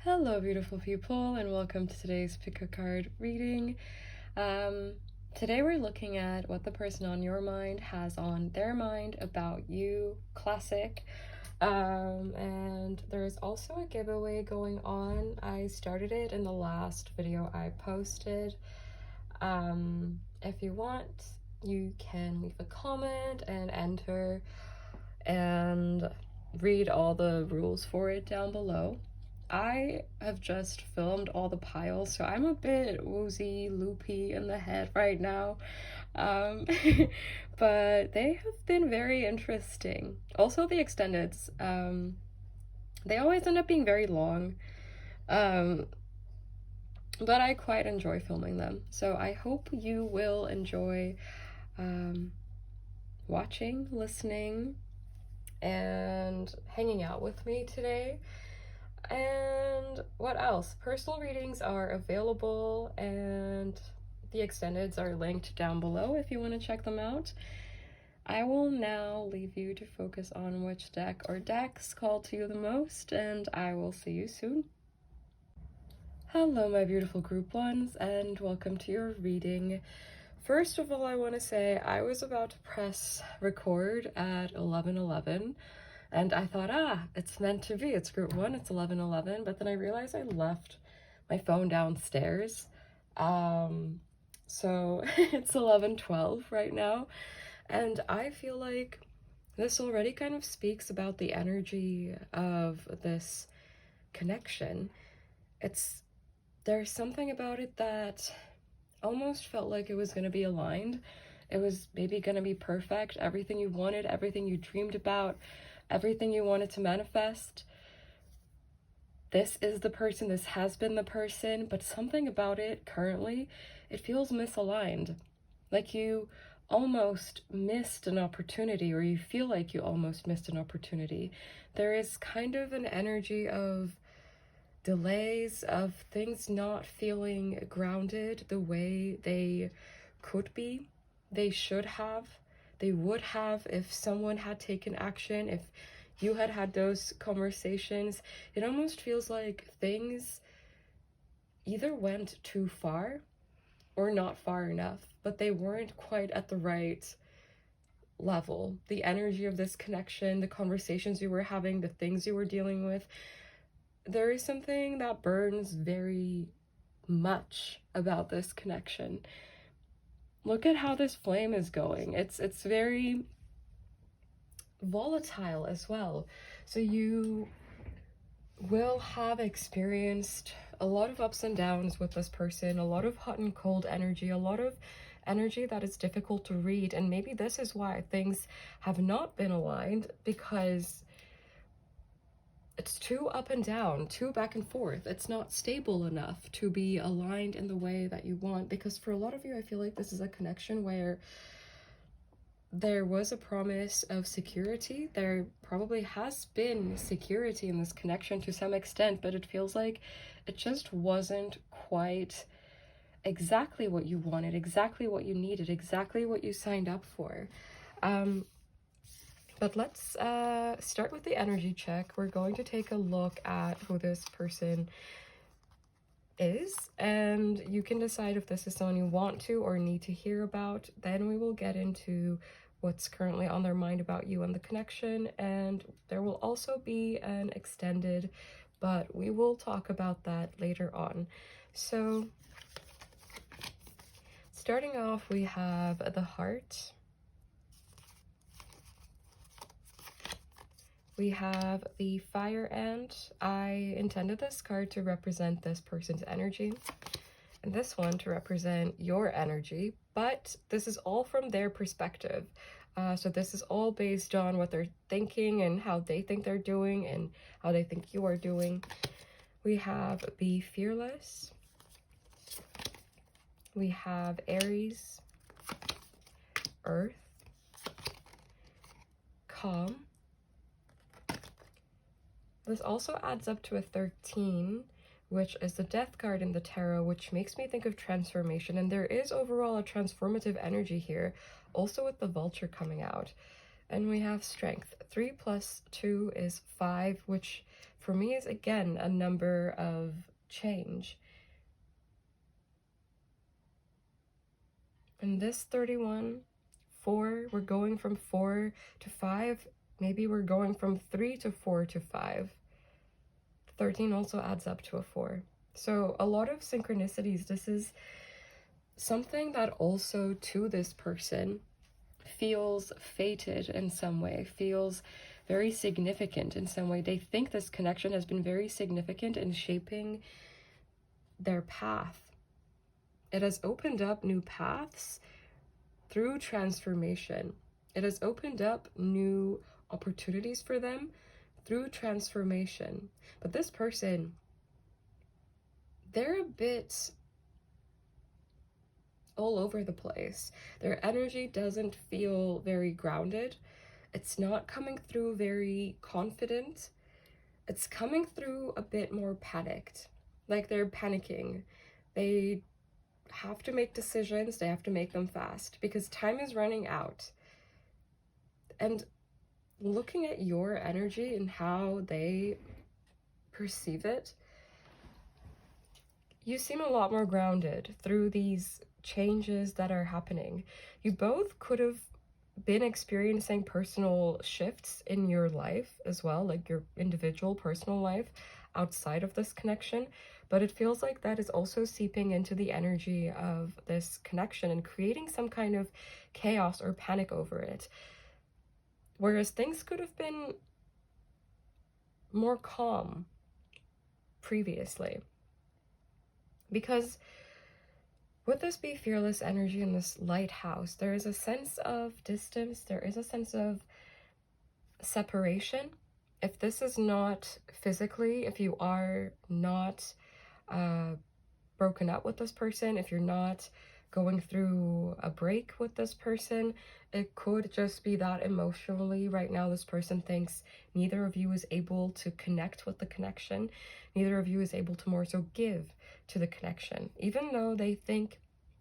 Hello, beautiful people, and welcome to today's pick a card reading. Today we're looking at what the person on your mind has on their mind about you, classic. And there's also a giveaway going on. I started it in the last video I posted. If you want, you can leave a comment and enter and read all the rules for it down below. I have just filmed all the piles, so I'm a bit woozy, loopy in the head right now. But they have been very interesting. Also, the extendeds, they always end up being very long. But I quite enjoy filming them. So I hope you will enjoy watching, listening, and hanging out with me today. And what else? Personal readings are available, and the extendeds are linked down below if you want to check them out. I will now leave you to focus on which deck or decks call to you the most, and I will see you soon. Hello, my beautiful group ones, and welcome to your reading. First of all, I want to say I was about to press record at 11:11. And I thought, it's meant to be. It's group one, it's 11:11. But then I realized I left my phone downstairs. So it's 11:12 right now. And I feel like this already kind of speaks about the energy of this connection. There's something about it that almost felt like it was going to be aligned. It was maybe going to be perfect. Everything you wanted, everything you dreamed about, everything you wanted to manifest. This is the person, this has been the person, but something about it currently, it feels misaligned. Like you almost missed an opportunity, or you feel like you almost missed an opportunity. There is kind of an energy of delays, of things not feeling grounded the way they could be, they should have. They would have if someone had taken action, if you had had those conversations. It almost feels like things either went too far or not far enough, but they weren't quite at the right level. The energy of this connection, the conversations you were having, the things you were dealing with, there is something that burns very much about this connection. Look at how this flame is going. It's very volatile as well. So you will have experienced a lot of ups and downs with this person, a lot of hot and cold energy, a lot of energy that is difficult to read. And maybe this is why things have not been aligned, because it's too up and down, too back and forth. It's not stable enough to be aligned in the way that you want. Because for a lot of you, I feel like this is a connection where there was a promise of security. There probably has been security in this connection to some extent, but it feels like it just wasn't quite exactly what you wanted, exactly what you needed, exactly what you signed up for. But let's start with the energy check. We're going to take a look at who this person is, and you can decide if this is someone you want to or need to hear about. Then we will get into what's currently on their mind about you and the connection, and there will also be an extended, but we will talk about that later on. So starting off, we have the heart. We have the fire ant. I intended this card to represent this person's energy, and this one to represent your energy, but this is all from their perspective. So this is all based on what they're thinking and how they think they're doing and how they think you are doing. We have be fearless. We have Aries, Earth, calm. This also adds up to a 13, which is the death card in the tarot, which makes me think of transformation. And there is overall a transformative energy here, also with the vulture coming out. And we have strength. 3 + 2 is 5, which for me is again a number of change. And this 31, 4, we're going from 4 to 5. Maybe we're going from 3 to 4 to 5. 13 also adds up to a 4. So a lot of synchronicities. This is something that also to this person feels fated in some way, feels very significant in some way. They think this connection has been very significant in shaping their path. It has opened up new paths through transformation. It has opened up new opportunities for them through transformation. But this person, they're a bit all over the place. Their energy doesn't feel very grounded. It's not coming through very confident. It's coming through a bit more panicked. Like they're panicking. They have to make decisions. They have to make them fast because time is running out. And looking at your energy and how they perceive it, you seem a lot more grounded through these changes that are happening. You both could have been experiencing personal shifts in your life as well, like your individual personal life outside of this connection, but it feels like that is also seeping into the energy of this connection and creating some kind of chaos or panic over it. Whereas things could have been more calm previously. Because with this Be Fearless energy in this lighthouse, there is a sense of distance, there is a sense of separation. If this is not physically, if you are not broken up with this person, if you're not going through a break with this person, it could just be that emotionally right now this person thinks neither of you is able to connect with the connection. Neither of you is able to more so give to the connection, even though they think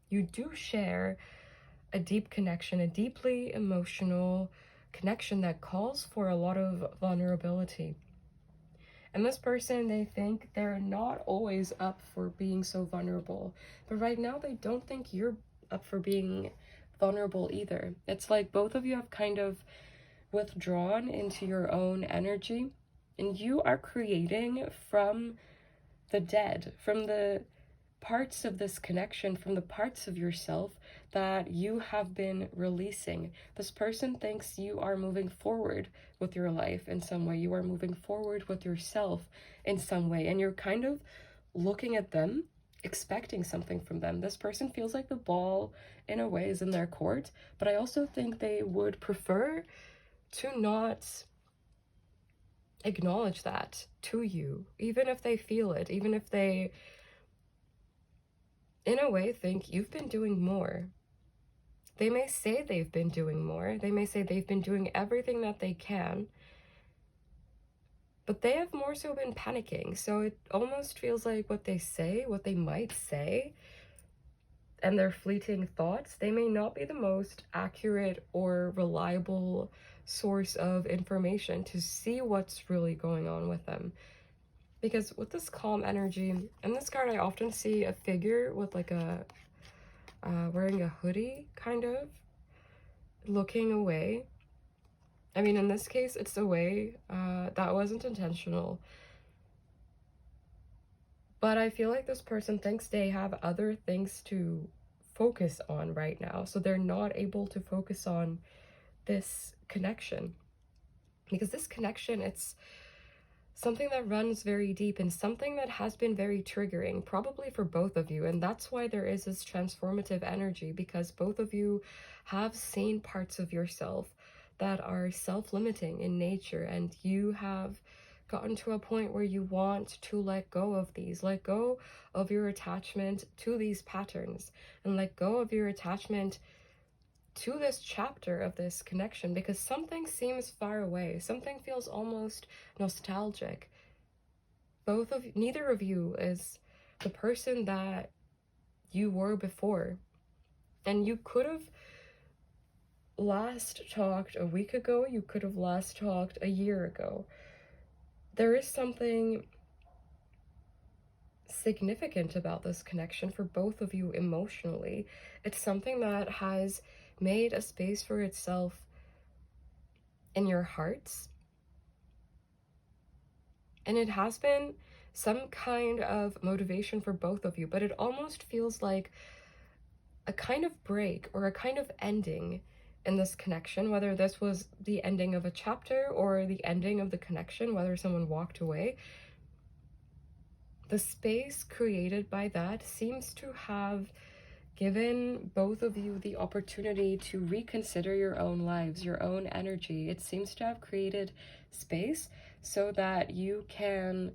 you do share a deep connection, a deeply emotional connection that calls for a lot of vulnerability. And this person, they think they're not always up for being so vulnerable. But right now, they don't think you're up for being vulnerable either. It's like both of you have kind of withdrawn into your own energy, and you are creating from the dead, from the parts of this connection, from the parts of yourself that you have been releasing. This person thinks you are moving forward with your life in some way. You are moving forward with yourself in some way, and you're kind of looking at them, expecting something from them. This person feels like the ball, in a way, is in their court, but I also think they would prefer to not acknowledge that to you, even if they feel it, even if they in a way think you've been doing more. They may say they've been doing more. They may say they've been doing everything that they can, but they have more so been panicking. So it almost feels like what they say, what they might say, and their fleeting thoughts, they may not be the most accurate or reliable source of information to see what's really going on with them. Because with this calm energy, in this card I often see a figure with like a wearing a hoodie, kind of looking away. I mean, in this case it's away, that wasn't intentional, but I feel like this person thinks they have other things to focus on right now, so they're not able to focus on this connection, because this connection, it's something that runs very deep and something that has been very triggering, probably for both of you. And that's why there is this transformative energy, because both of you have seen parts of yourself that are self-limiting in nature, and you have gotten to a point where you want to let go of these, let go of your attachment to these patterns, and let go of your attachment to this chapter of this connection, because something seems far away, something feels almost nostalgic. Neither of you is the person that you were before, and you could have last talked a week ago, you could have last talked a year ago. there is something significant about this connection for both of you emotionally. It's something that has made a space for itself in your hearts. And it has been some kind of motivation for both of you, but it almost feels like a kind of break or a kind of ending in this connection, whether this was the ending of a chapter or the ending of the connection, whether someone walked away. The space created by that seems to have given both of you the opportunity to reconsider your own lives, your own energy. It seems to have created space so that you can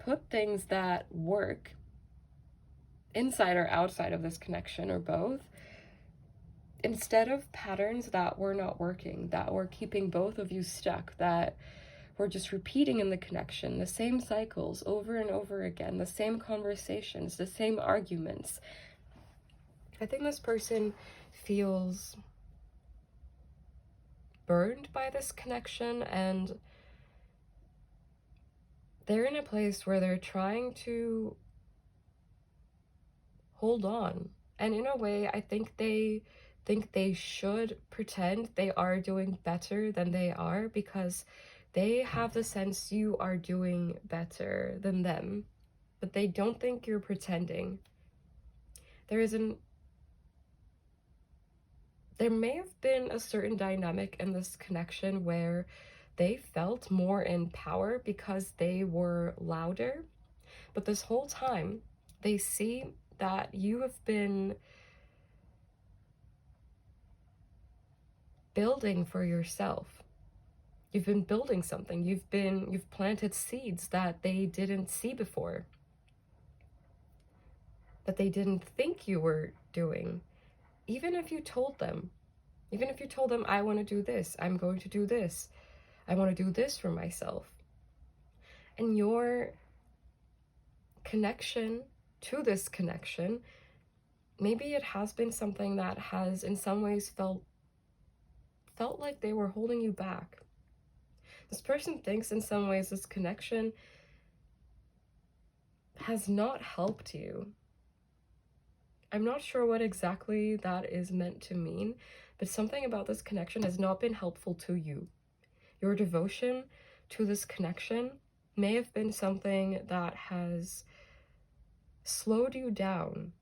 put things that work inside or outside of this connection, or both, instead of patterns that were not working, that were keeping both of you stuck, that were just repeating in the connection, the same cycles over and over again, the same conversations, the same arguments. I think this person feels burned by this connection, and they're in a place where they're trying to hold on. And in a way, I think they should pretend they are doing better than they are, because they have the sense you are doing better than them, but they don't think you're pretending. There may have been a certain dynamic in this connection where they felt more in power because they were louder, but this whole time they see that you have been building for yourself. You've been building something. You've planted seeds that they didn't see before, that they didn't think you were doing. Even if you told them, I want to do this, I'm going to do this, I want to do this for myself. And your connection to this connection, maybe it has been something that has in some ways felt like they were holding you back. This person thinks in some ways this connection has not helped you. I'm not sure what exactly that is meant to mean, but something about this connection has not been helpful to you. Your devotion to this connection may have been something that has slowed you down.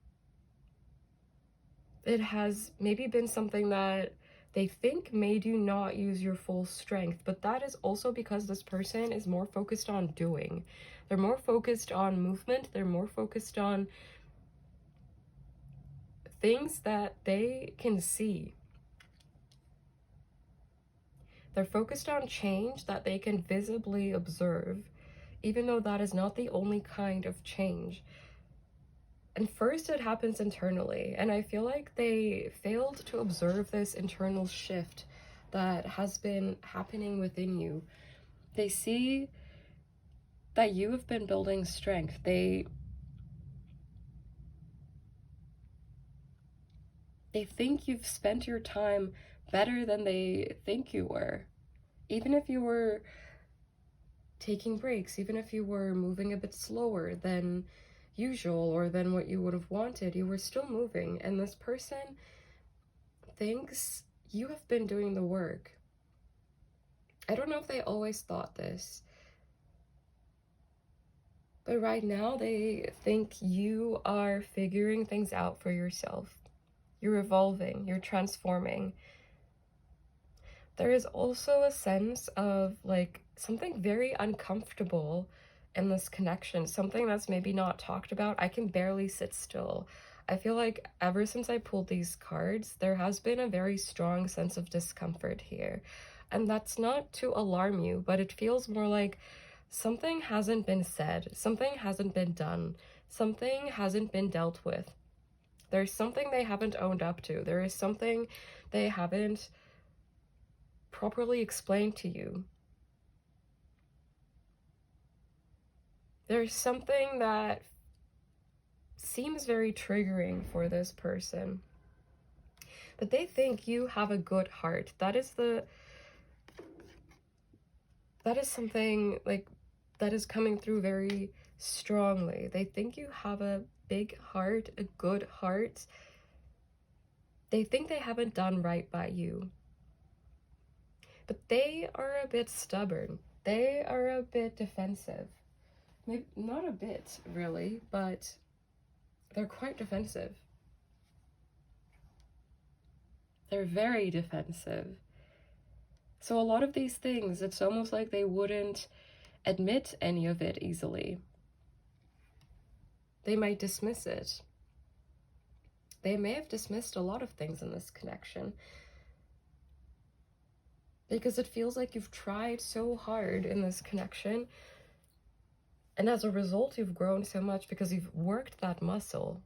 It has maybe been something that they think made you not use your full strength, but that is also because this person is more focused on doing. They're more focused on movement. They're more focused on things that they can see. They're focused on change that they can visibly observe, even though that is not the only kind of change. And first it happens internally, and I feel like they failed to observe this internal shift that has been happening within you. They see that you have been building strength. They think you've spent your time better than they think you were. Even if you were taking breaks, even if you were moving a bit slower than usual or than what you would have wanted, you were still moving. And this person thinks you have been doing the work. I don't know if they always thought this, but right now they think you are figuring things out for yourself. You're evolving, you're transforming. There is also a sense of like something very uncomfortable in this connection, something that's maybe not talked about. I can barely sit still. I feel like ever since I pulled these cards, there has been a very strong sense of discomfort here. And that's not to alarm you, but it feels more like something hasn't been said, something hasn't been done, something hasn't been dealt with. There's something they haven't owned up to. There is something they haven't properly explained to you. There's something that seems very triggering for this person. But they think you have a good heart. That is the that is something like that is coming through very strongly. They think you have a big heart, a good heart. They think they haven't done right by you. But they are a bit stubborn. They are a bit defensive. Maybe not a bit, really, but they're quite defensive. They're very defensive. So a lot of these things, it's almost like they wouldn't admit any of it easily. They might dismiss it. They may have dismissed a lot of things in this connection because it feels like you've tried so hard in this connection, and as a result you've grown so much because you've worked that muscle.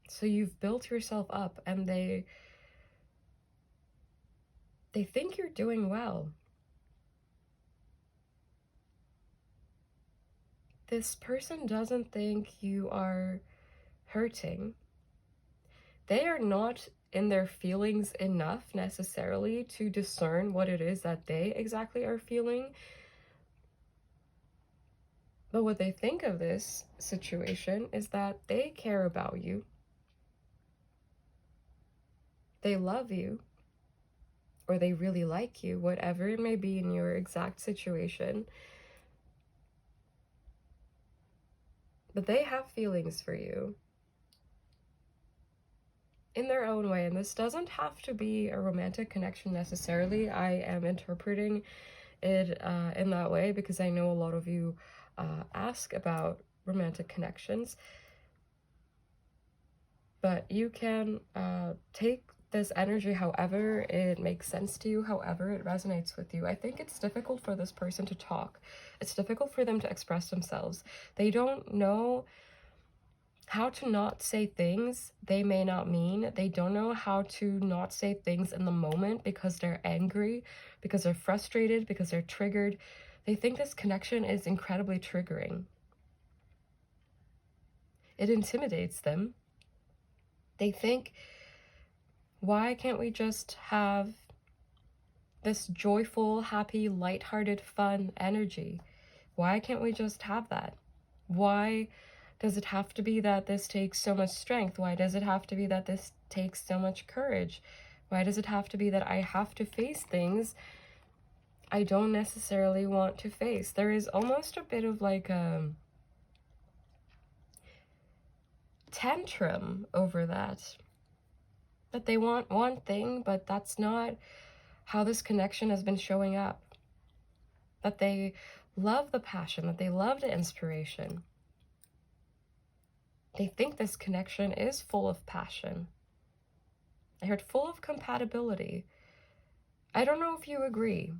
So you've built yourself up, and they think you're doing well. This person doesn't think you are hurting. They are not in their feelings enough necessarily to discern what it is that they exactly are feeling. But what they think of this situation is that they care about you. They love you, or they really like you, whatever it may be in your exact situation. But they have feelings for you in their own way, and this doesn't have to be a romantic connection necessarily. I am interpreting it in that way because I know a lot of you ask about romantic connections. But you can take this energy however it makes sense to you, however it resonates with you. I think it's difficult for this person to talk. It's difficult for them to express themselves. They don't know how to not say things they may not mean. They don't know how to not say things in the moment because they're angry, because they're frustrated, because they're triggered. They think this connection is incredibly triggering. It intimidates them. They think, why can't we just have this joyful, happy, lighthearted, fun energy? Why can't we just have that? Why does it have to be that this takes so much strength? Why does it have to be that this takes so much courage? Why does it have to be that I have to face things I don't necessarily want to face? There is almost a bit of like a tantrum over that. That they want one thing, but that's not how this connection has been showing up. That they love the passion, that they love the inspiration. They think this connection is full of passion. I heard full of compatibility. I don't know if you agree.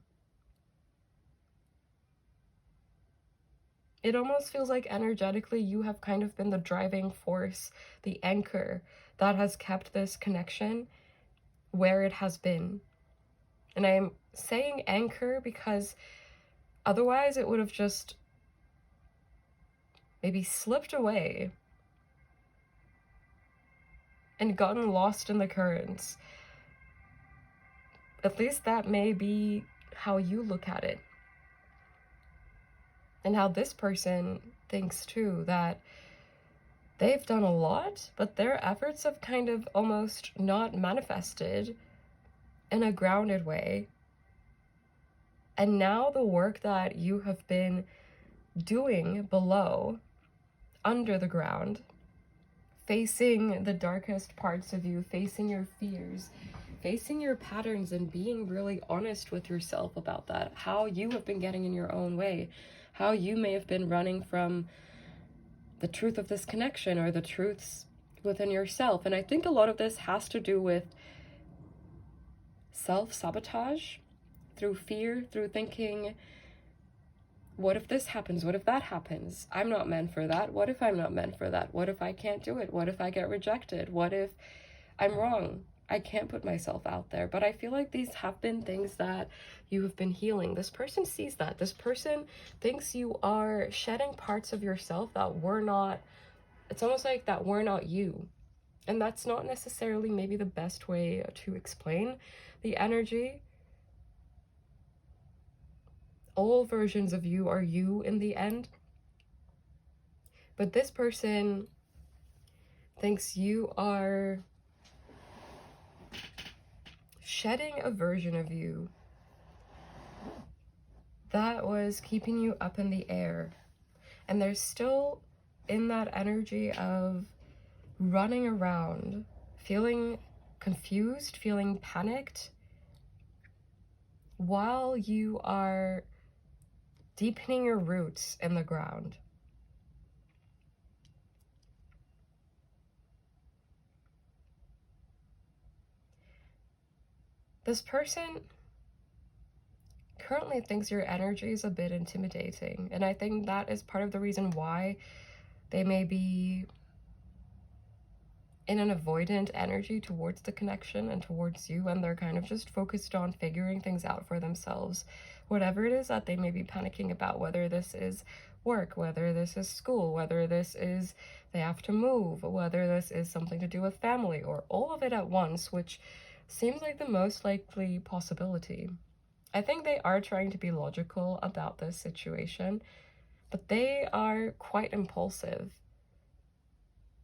It almost feels like energetically you have kind of been the driving force, the anchor that has kept this connection where it has been. And I am saying anchor because otherwise it would have just maybe slipped away and gotten lost in the currents. At least that may be how you look at it. And how this person thinks too, that they've done a lot, but their efforts have kind of almost not manifested in a grounded way. And now the work that you have been doing below, under the ground, facing the darkest parts of you, facing your fears, facing your patterns, and being really honest with yourself about that, how you have been getting in your own way, how you may have been running from the truth of this connection or the truths within yourself. And I think a lot of this has to do with self-sabotage through fear, through thinking, what if this happens? What if that happens? I'm not meant for that. What if I'm not meant for that? What if I can't do it? What if I get rejected? What if I'm wrong? I can't put myself out there. But I feel like these have been things that you have been healing. This person sees that. This person thinks you are shedding parts of yourself that were not, it's almost like that were not you. And that's not necessarily maybe the best way to explain the energy. All versions of you are you in the end. But this person thinks you are shedding a version of you that was keeping you up in the air. And they're still in that energy of running around, feeling confused, feeling panicked, while you are deepening your roots in the ground. This person currently thinks your energy is a bit intimidating, and I think that is part of the reason why they may be in an avoidant energy towards the connection and towards you, and they're kind of just focused on figuring things out for themselves, whatever it is that they may be panicking about, whether this is work, whether this is school, whether this is they have to move, whether this is something to do with family, or all of it at once, which seems like the most likely possibility. I think they are trying to be logical about this situation, but they are quite impulsive.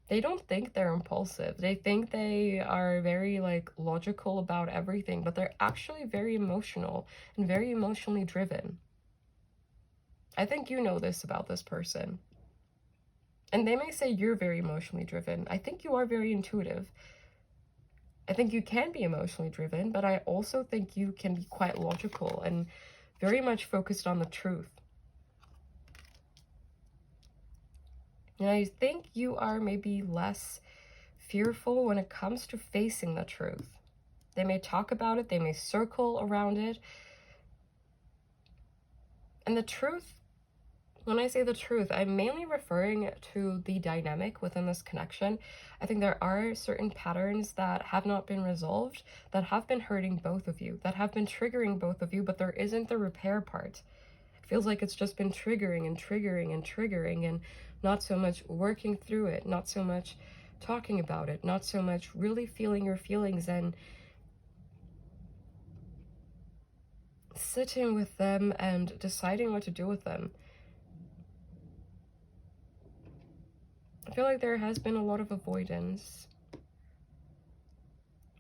They don't think they're impulsive. They think they are very logical about everything, but they're actually very emotional and very emotionally driven. I think you know this about this person. And they may say you're very emotionally driven. I think you are very intuitive. I think you can be emotionally driven, but I also think you can be quite logical and very much focused on the truth. And I think you are maybe less fearful when it comes to facing the truth. They may talk about it, they may circle around it. And the truth, when I say the truth, I'm mainly referring to the dynamic within this connection. I think there are certain patterns that have not been resolved, that have been hurting both of you, that have been triggering both of you, but there isn't the repair part. It feels like it's just been triggering and triggering and triggering, and not so much working through it, not so much talking about it, not so much really feeling your feelings and sitting with them and deciding what to do with them. I feel like there has been a lot of avoidance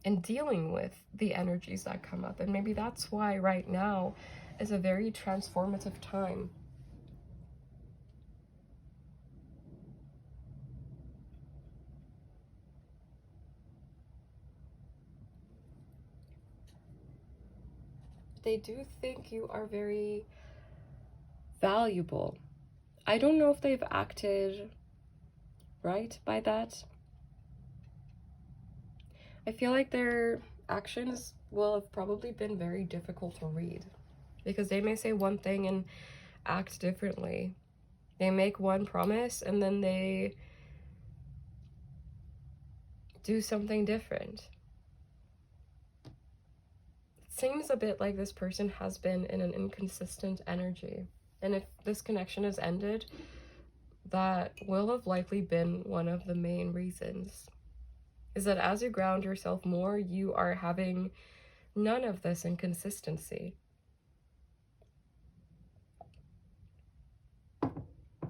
in dealing with the energies that come up, and maybe that's why right now is a very transformative time. They do think you are very valuable. I don't know if they've acted right by that. I feel like their actions will have probably been very difficult to read, because they may say one thing and act differently. They make one promise and then they do something different. It seems a bit like this person has been in an inconsistent energy. And if this connection has ended, that will have likely been one of the main reasons. Is that as you ground yourself more, you are having none of this inconsistency.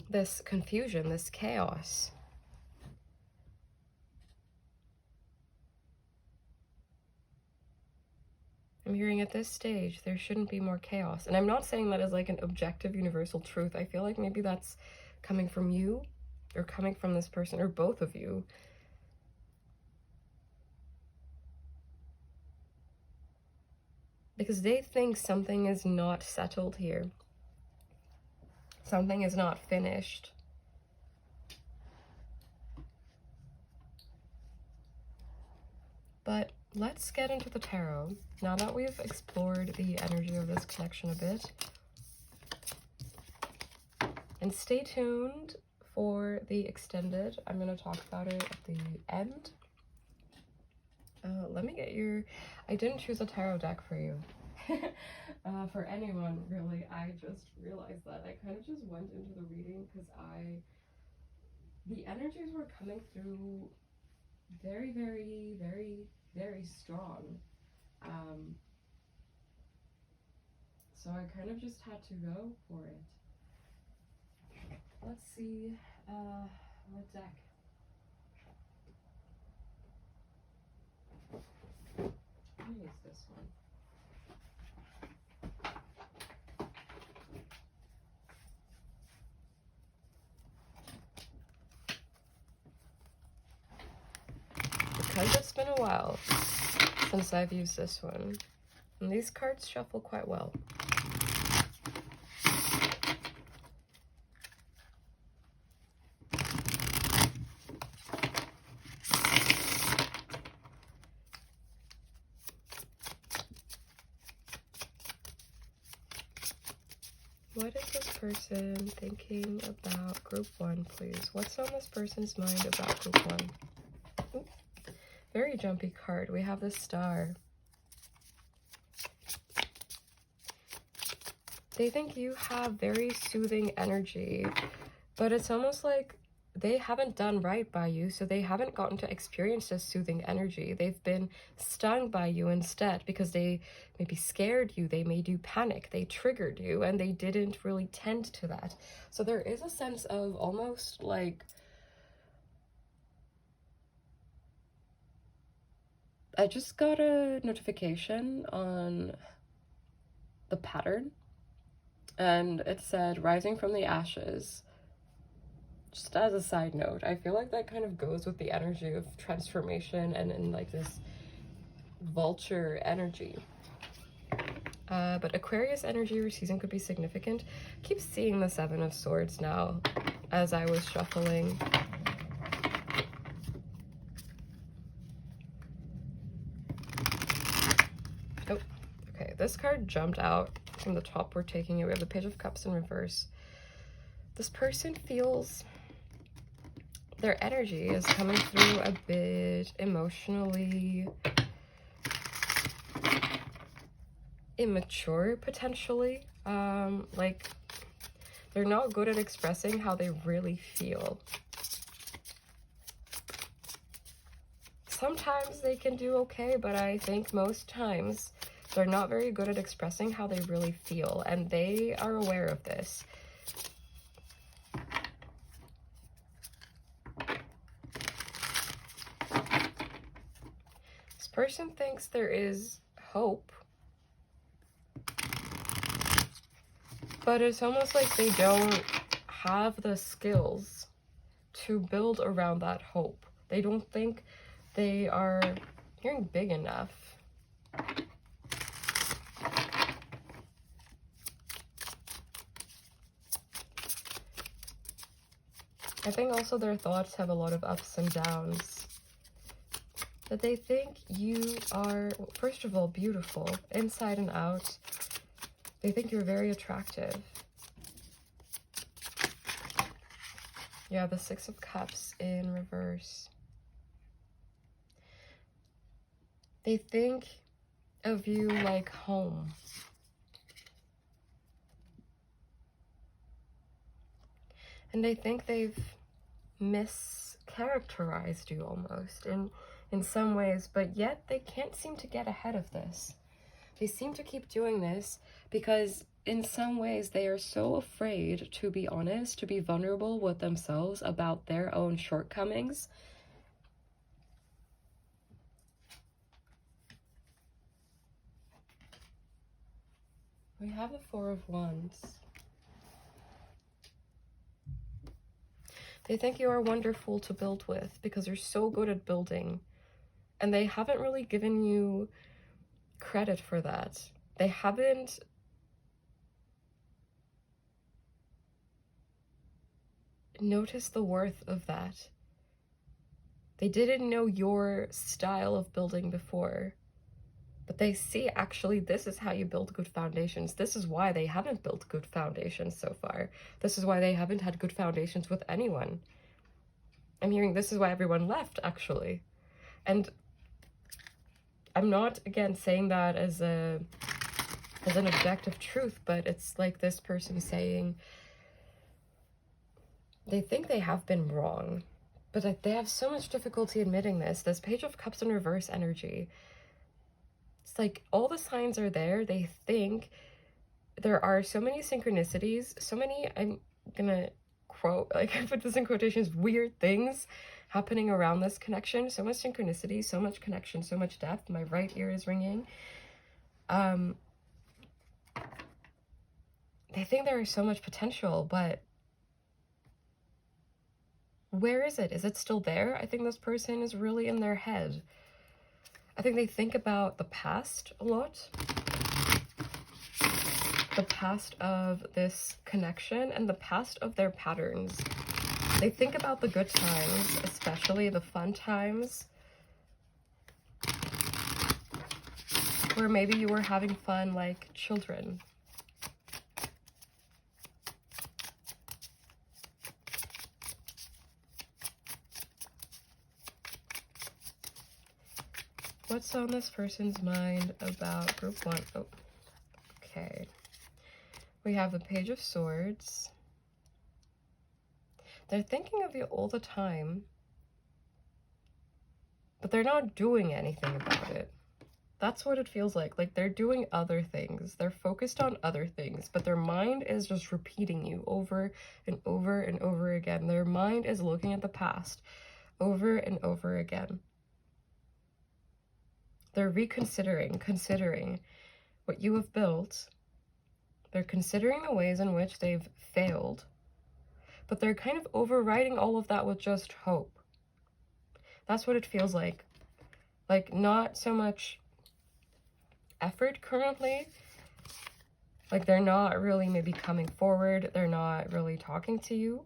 This confusion, this chaos. I'm hearing at this stage, there shouldn't be more chaos. And I'm not saying that as like an objective universal truth. I feel like maybe that's coming from you or coming from this person or both of you. Because they think something is not settled here. Something is not finished. But let's get into the tarot. Now that we've explored the energy of this connection a bit. And stay tuned for the extended. I'm going to talk about it at the end. Let me get your... I didn't choose a tarot deck for you. For anyone, really. I just realized that. I kind of just went into the reading because the energies were coming through very, very, very, very strong. so I kind of just had to go for it. Let's see, what deck? I'm gonna use this one. Because it's been a while since I've used this one, and these cards shuffle quite well. What is this person thinking about group 1, please? What's on this person's mind about group 1? Ooh, very jumpy card. We have the Star. They think you have very soothing energy, but it's almost like they haven't done right by you, so they haven't gotten to experience this soothing energy. They've been stung by you instead because they maybe scared you, they made you panic, they triggered you, and they didn't really tend to that. So there is a sense of almost like, I just got a notification on the pattern, and it said rising from the ashes. Just as a side note, I feel like that kind of goes with the energy of transformation and like this vulture energy. But Aquarius energy or season could be significant. I keep seeing the 7 of Swords now as I was shuffling. Oh, okay. This card jumped out from the top. We're taking it. We have the Page of Cups in reverse. This person feels their energy is coming through a bit emotionally immature, potentially. Like they're not good at expressing how they really feel. Sometimes they can do okay, but I think most times they're not very good at expressing how they really feel, and they are aware of this. This person thinks there is hope, but it's almost like they don't have the skills to build around that hope. They don't think they are hearing big enough. I think also their thoughts have a lot of ups and downs. That they think you are, well, first of all, beautiful, inside and out. They think you're very attractive. Yeah, the 6 of Cups in reverse. They think of you like home. And they think they've mischaracterized you almost in some ways, but yet they can't seem to get ahead of this. They seem to keep doing this because in some ways they are so afraid to be honest, to be vulnerable with themselves about their own shortcomings. We have the 4 of Wands. They think you are wonderful to build with because you're so good at building. And they haven't really given you credit for that. They haven't noticed the worth of that. They didn't know your style of building before. But they see, actually, this is how you build good foundations. This is why they haven't built good foundations so far. This is why they haven't had good foundations with anyone. I'm hearing this is why everyone left, actually. And I'm not, again, saying that as an objective truth, but it's like this person saying they think they have been wrong, but they have so much difficulty admitting this. This Page of Cups in reverse energy. It's like all the signs are there. They think there are so many synchronicities, so many, I'm gonna quote, like I put this in quotations, weird things happening around this connection. So much synchronicity, so much connection, so much depth. My right ear is ringing. They think there is so much potential, but where is it? Is it still there? I think this person is really in their head. I think they think about the past a lot. The past of this connection and the past of their patterns. They think about the good times, especially the fun times, where maybe you were having fun like children. What's on this person's mind about group 1? Oh, okay. We have the Page of Swords. They're thinking of you all the time, but they're not doing anything about it. That's what it feels like. Like they're doing other things. They're focused on other things, but their mind is just repeating you over and over and over again. Their mind is looking at the past over and over again. They're considering what you have built. They're considering the ways in which they've failed, but they're kind of overriding all of that with just hope. That's what it feels like. Like not so much effort currently. Like they're not really maybe coming forward. They're not really talking to you.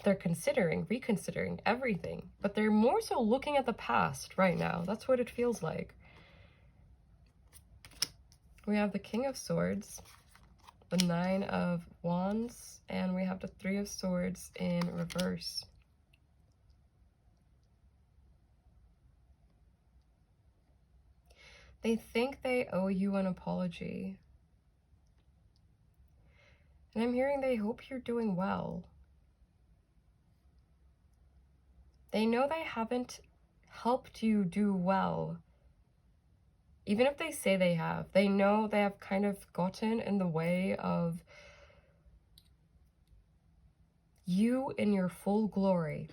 They're reconsidering everything, but they're more so looking at the past right now. That's what it feels like. We have the King of Swords, the Nine of Wands, and we have the Three of Swords in reverse. They think they owe you an apology. And I'm hearing they hope you're doing well. They know they haven't helped you do well. Even if they say they have, they know they have kind of gotten in the way of you in your full glory.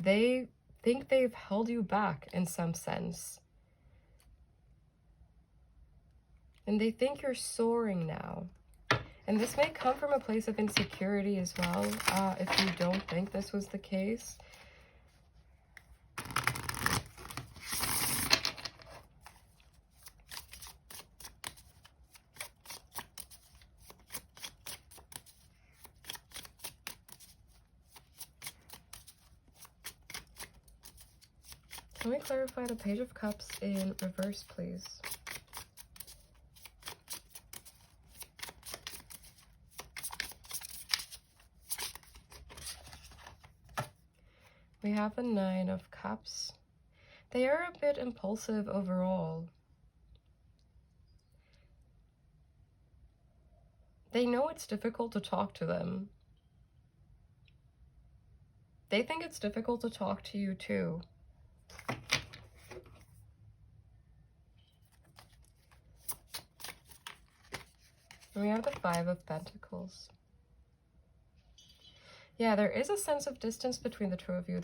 They think they've held you back in some sense. And they think you're soaring now. And this may come from a place of insecurity as well, if you don't think this was the case. Can we clarify the Page of Cups in reverse, please? We have the Nine of Cups. They are a bit impulsive overall. They know it's difficult to talk to them. They think it's difficult to talk to you too. And we have the Five of Pentacles. Yeah, there is a sense of distance between the two of you.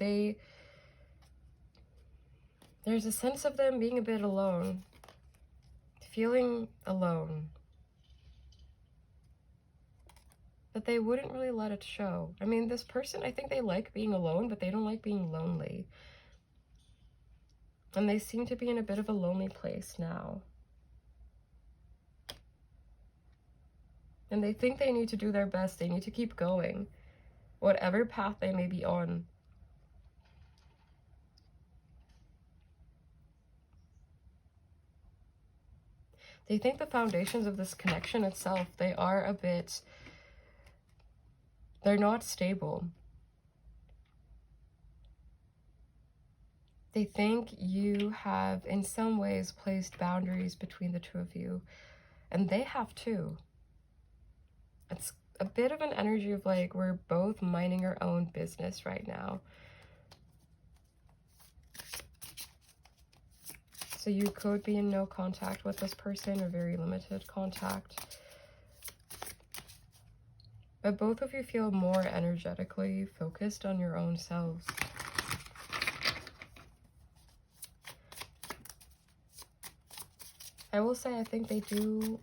There's a sense of them being a bit alone. Feeling alone. But they wouldn't really let it show. I mean, this person, I think they like being alone, but they don't like being lonely. And they seem to be in a bit of a lonely place now. And they think they need to do their best. They need to keep going, whatever path they may be on. They think the foundations of this connection itself, they are a bit, they're not stable. They think you have, in some ways, placed boundaries between the two of you. And they have too. It's a bit of an energy of like, we're both minding our own business right now. So you could be in no contact with this person or very limited contact. But both of you feel more energetically focused on your own selves. I will say I think they do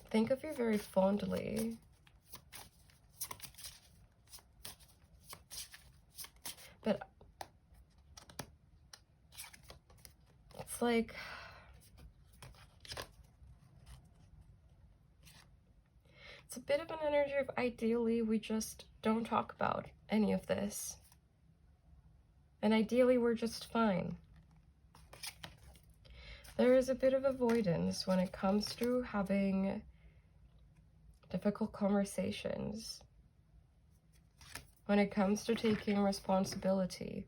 think of you very fondly. But it's like it's a bit of an energy of ideally we just don't talk about any of this. And ideally we're just fine. There is a bit of avoidance when it comes to having difficult conversations. When it comes to taking responsibility,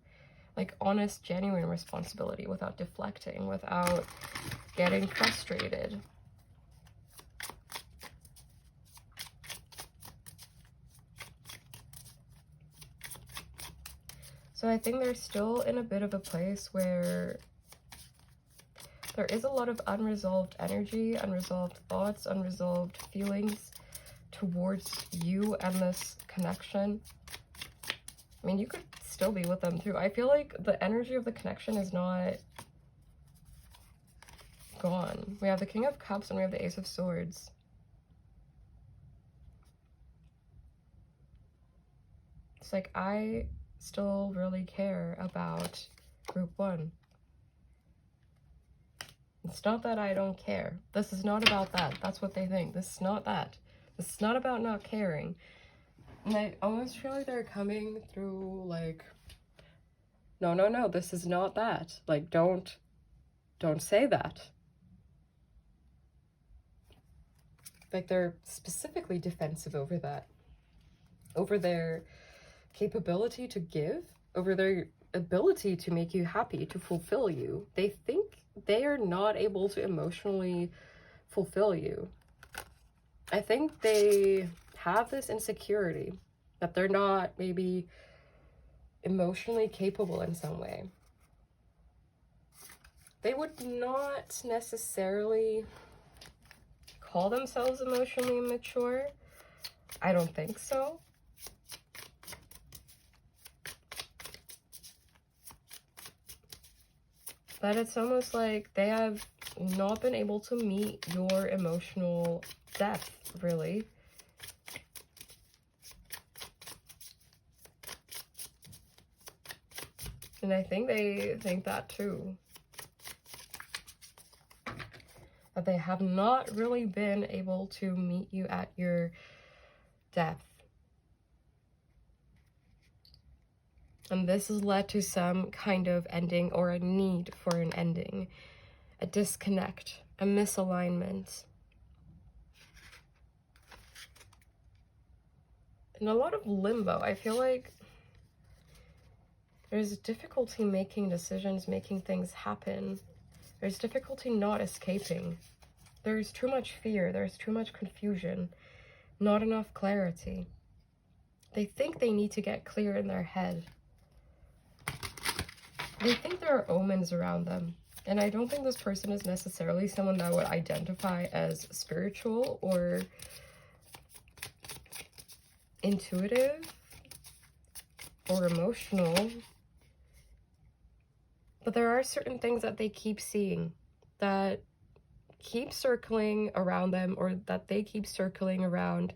like honest, genuine responsibility without deflecting, without getting frustrated. So I think they're still in a bit of a place where there is a lot of unresolved energy, unresolved thoughts, unresolved feelings towards you and this connection. I mean, you could still be with them too. I feel like the energy of the connection is not gone. We have the King of Cups and we have the Ace of Swords. It's like, I still really care about group 1. It's not that I don't care. This is not about that. That's what they think. This is not that. This is not about not caring. And I almost feel like they're coming through like, no, this is not that. Like, don't say that. Like, they're specifically defensive over that. Over their capability to give, over their ability to make you happy, to fulfill you. They think they are not able to emotionally fulfill you. I think they have this insecurity that they're not maybe emotionally capable in some way. They would not necessarily call themselves emotionally immature. I don't think so. But it's almost like they have not been able to meet your emotional depth, really. And I think they think that too. That they have not really been able to meet you at your depth. And this has led to some kind of ending or a need for an ending, a disconnect, a misalignment. And a lot of limbo. I feel like there's difficulty making decisions, making things happen. There's difficulty not escaping. There's too much fear. There's too much confusion. Not enough clarity. They think they need to get clear in their head. They think there are omens around them. And I don't think this person is necessarily someone that would identify as spiritual or intuitive or emotional. But there are certain things that they keep seeing that keep circling around them, or that they keep circling around.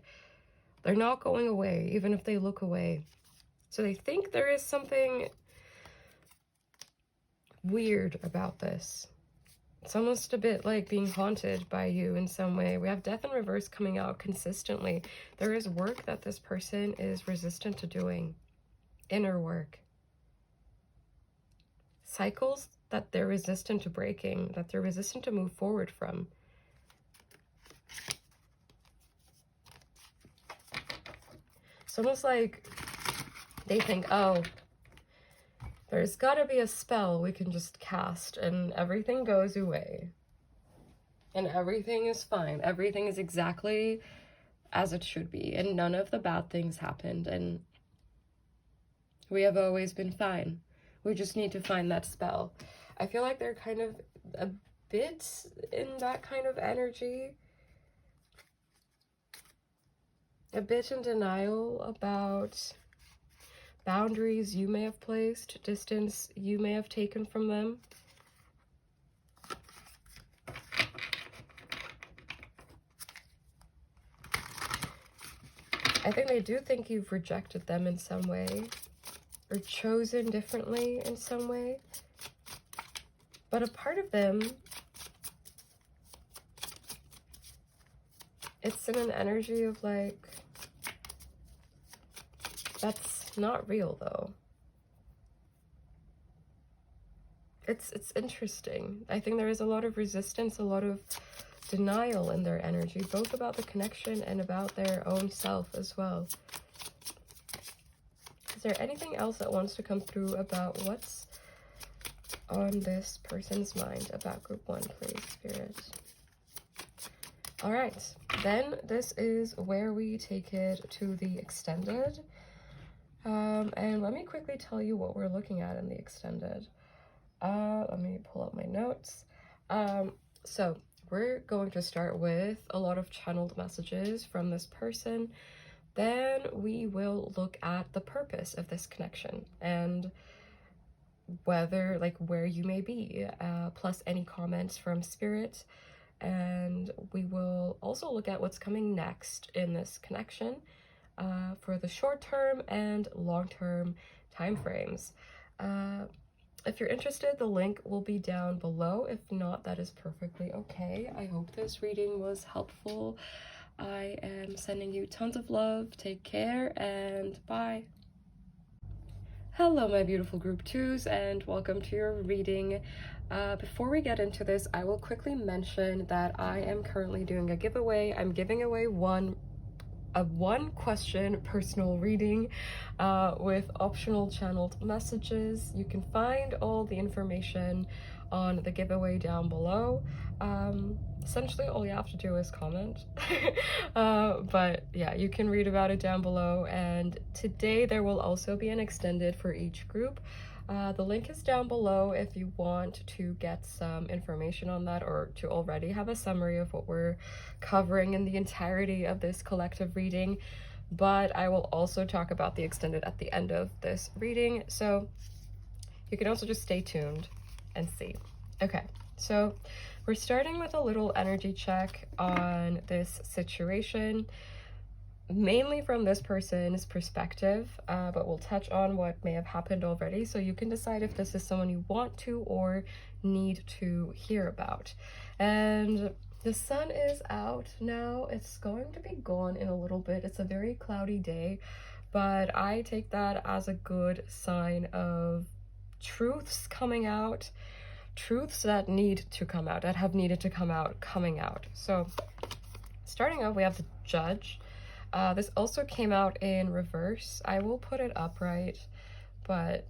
They're not going away, even if they look away. So they think there is something weird about this. It's almost a bit like being haunted by you in some way. We have death in reverse coming out consistently. There is work that this person is resistant to doing. Inner work. Cycles that they're resistant to breaking, that they're resistant to move forward from. It's almost like they think, oh, there's gotta be a spell we can just cast and everything goes away. And everything is fine. Everything is exactly as it should be. And none of the bad things happened. And We have always been fine. We just need to find that spell. I feel like they're kind of a bit in that kind of energy. A bit in denial about boundaries you may have placed, distance you may have taken from them. I think they do think you've rejected them in some way, or chosen differently in some way. But a part of them, it's in an energy of like, that's not real though. It's interesting. I think there is a lot of resistance, a lot of denial in their energy, both about the connection and about their own self as well. Is there anything else that wants to come through about what's on this person's mind about group 1, please, Spirit? All right, then this is where we take it to the extended. And let me quickly tell you what we're looking at in the extended. Let me pull up my notes. So we're going to start with a lot of channeled messages from this person. Then we will look at the purpose of this connection and whether, like, where you may be, plus any comments from Spirit. And we will also look at what's coming next in this connection for the short term and long term time frames. If you're interested, the link will be down below. If not, that is perfectly okay. I hope this reading was helpful. I am sending you tons of love. Take care and bye. Hello, my beautiful group 2s, and welcome to your reading. Before we get into this, I will quickly mention that I am currently doing a giveaway. I'm giving away a one question personal reading with optional channeled messages. You can find all the information on the giveaway down below. Essentially all you have to do is comment. But yeah, you can read about it down below, and today there will also be an extended for each group. The link is down below if you want to get some information on that, or to already have a summary of what we're covering in the entirety of this collective reading. But I will also talk about the extended at the end of this reading, so you can also just stay tuned and see. Okay, so we're starting with a little energy check on this situation, mainly from this person's perspective, but we'll touch on what may have happened already, so you can decide if this is someone you want to or need to hear about. And the sun is out now. It's going to be gone in a little bit. It's a very cloudy day, but I take that as a good sign of truths coming out, truths that need to come out, that have needed to come out, coming out. So starting off, we have the Judge. This also came out in reverse. I will put it upright, but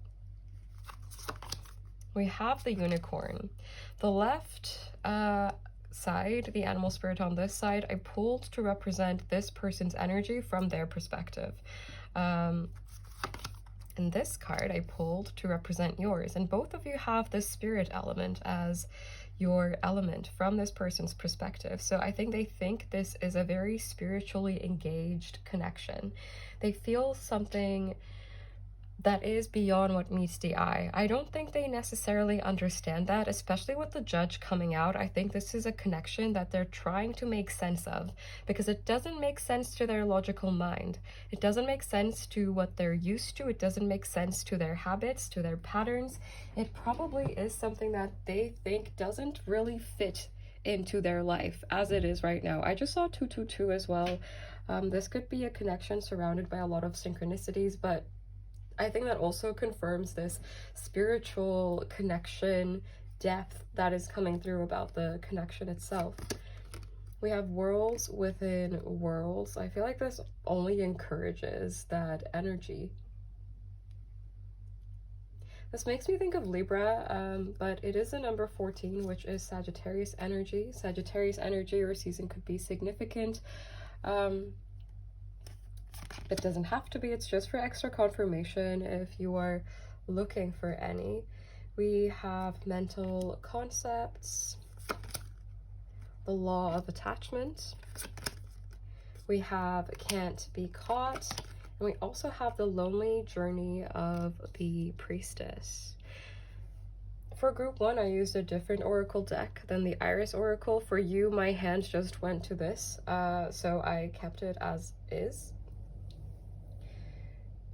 we have the Unicorn. The left side, the animal spirit on this side, I pulled to represent this person's energy from their perspective. And this card I pulled to represent yours, and both of you have this spirit element as your element from this person's perspective. So I think they think this is a very spiritually engaged connection. They feel something that is beyond what meets the eye. I don't think they necessarily understand that, especially with the Judge coming out. I think this is a connection that they're trying to make sense of, because it doesn't make sense to their logical mind. It doesn't make sense to what they're used to. It doesn't make sense to their habits, to their patterns. It probably is something that they think doesn't really fit into their life as it is right now. I just saw 222 as well. This could be a connection surrounded by a lot of synchronicities, but I think that also confirms this spiritual connection depth that is coming through about the connection itself. We have worlds within worlds. I feel like this only encourages that energy. This makes me think of Libra, but it is a number 14, which is Sagittarius energy. Sagittarius energy or season could be significant. It doesn't have to be, it's just for extra confirmation if you are looking for any. We have mental concepts, the law of attachment, we have can't be caught, and we also have the lonely journey of the priestess. For group 1, I used a different oracle deck than the Iris Oracle. For you, my hands just went to this, so I kept it as is.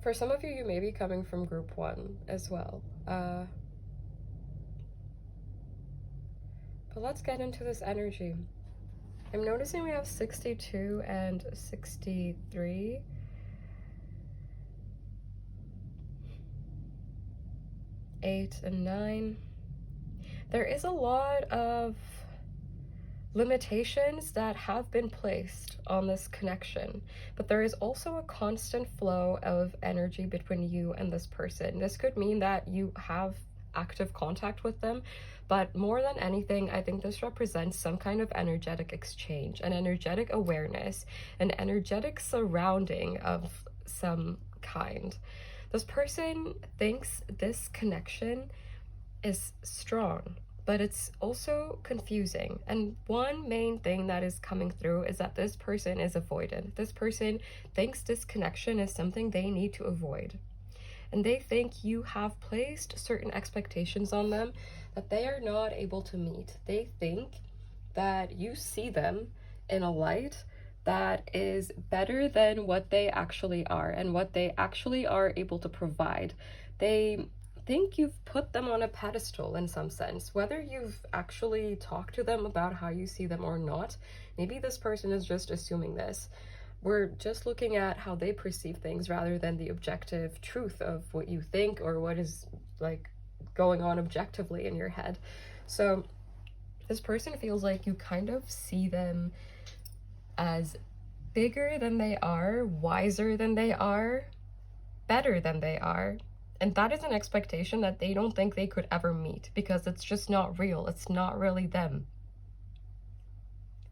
For some of you, you may be coming from group 1 as well. But let's get into this energy. I'm noticing we have 62 and 63. Eight and 9. There is a lot of limitations that have been placed on this connection, but there is also a constant flow of energy between you and this person. This could mean that you have active contact with them, but more than anything, I think this represents some kind of energetic exchange, an energetic awareness, an energetic surrounding of some kind. This person thinks this connection is strong, but it's also confusing. And one main thing that is coming through is that this person is avoidant. This person thinks this connection is something they need to avoid. And they think you have placed certain expectations on them that they are not able to meet. They think that you see them in a light that is better than what they actually are and what they actually are able to provide. They think you've put them on a pedestal in some sense, whether you've actually talked to them about how you see them or not. Maybe this person is just assuming this. We're just looking at how they perceive things rather than the objective truth of what you think or what is like going on objectively in your head. So this person feels like you kind of see them as bigger than they are, wiser than they are, better than they are. And that is an expectation that they don't think they could ever meet because it's just not real. It's not really them.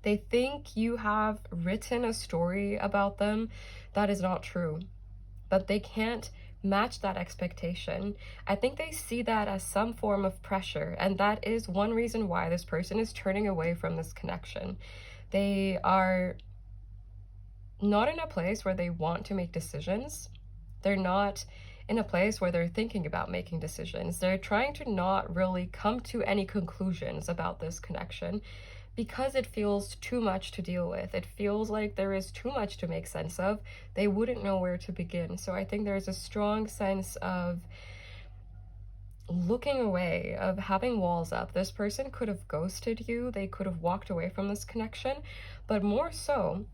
They think you have written a story about them that is not true, that they can't match that expectation. I think they see that as some form of pressure, and that is one reason why this person is turning away from this connection. They are not in a place where they want to make decisions. They're not in a place where they're thinking about making decisions. They're trying to not really come to any conclusions about this connection because it feels too much to deal with. It feels like there is too much to make sense of. They wouldn't know where to begin. So I think there's a strong sense of looking away, of having walls up. This person could have ghosted you. They could have walked away from this connection, but more so,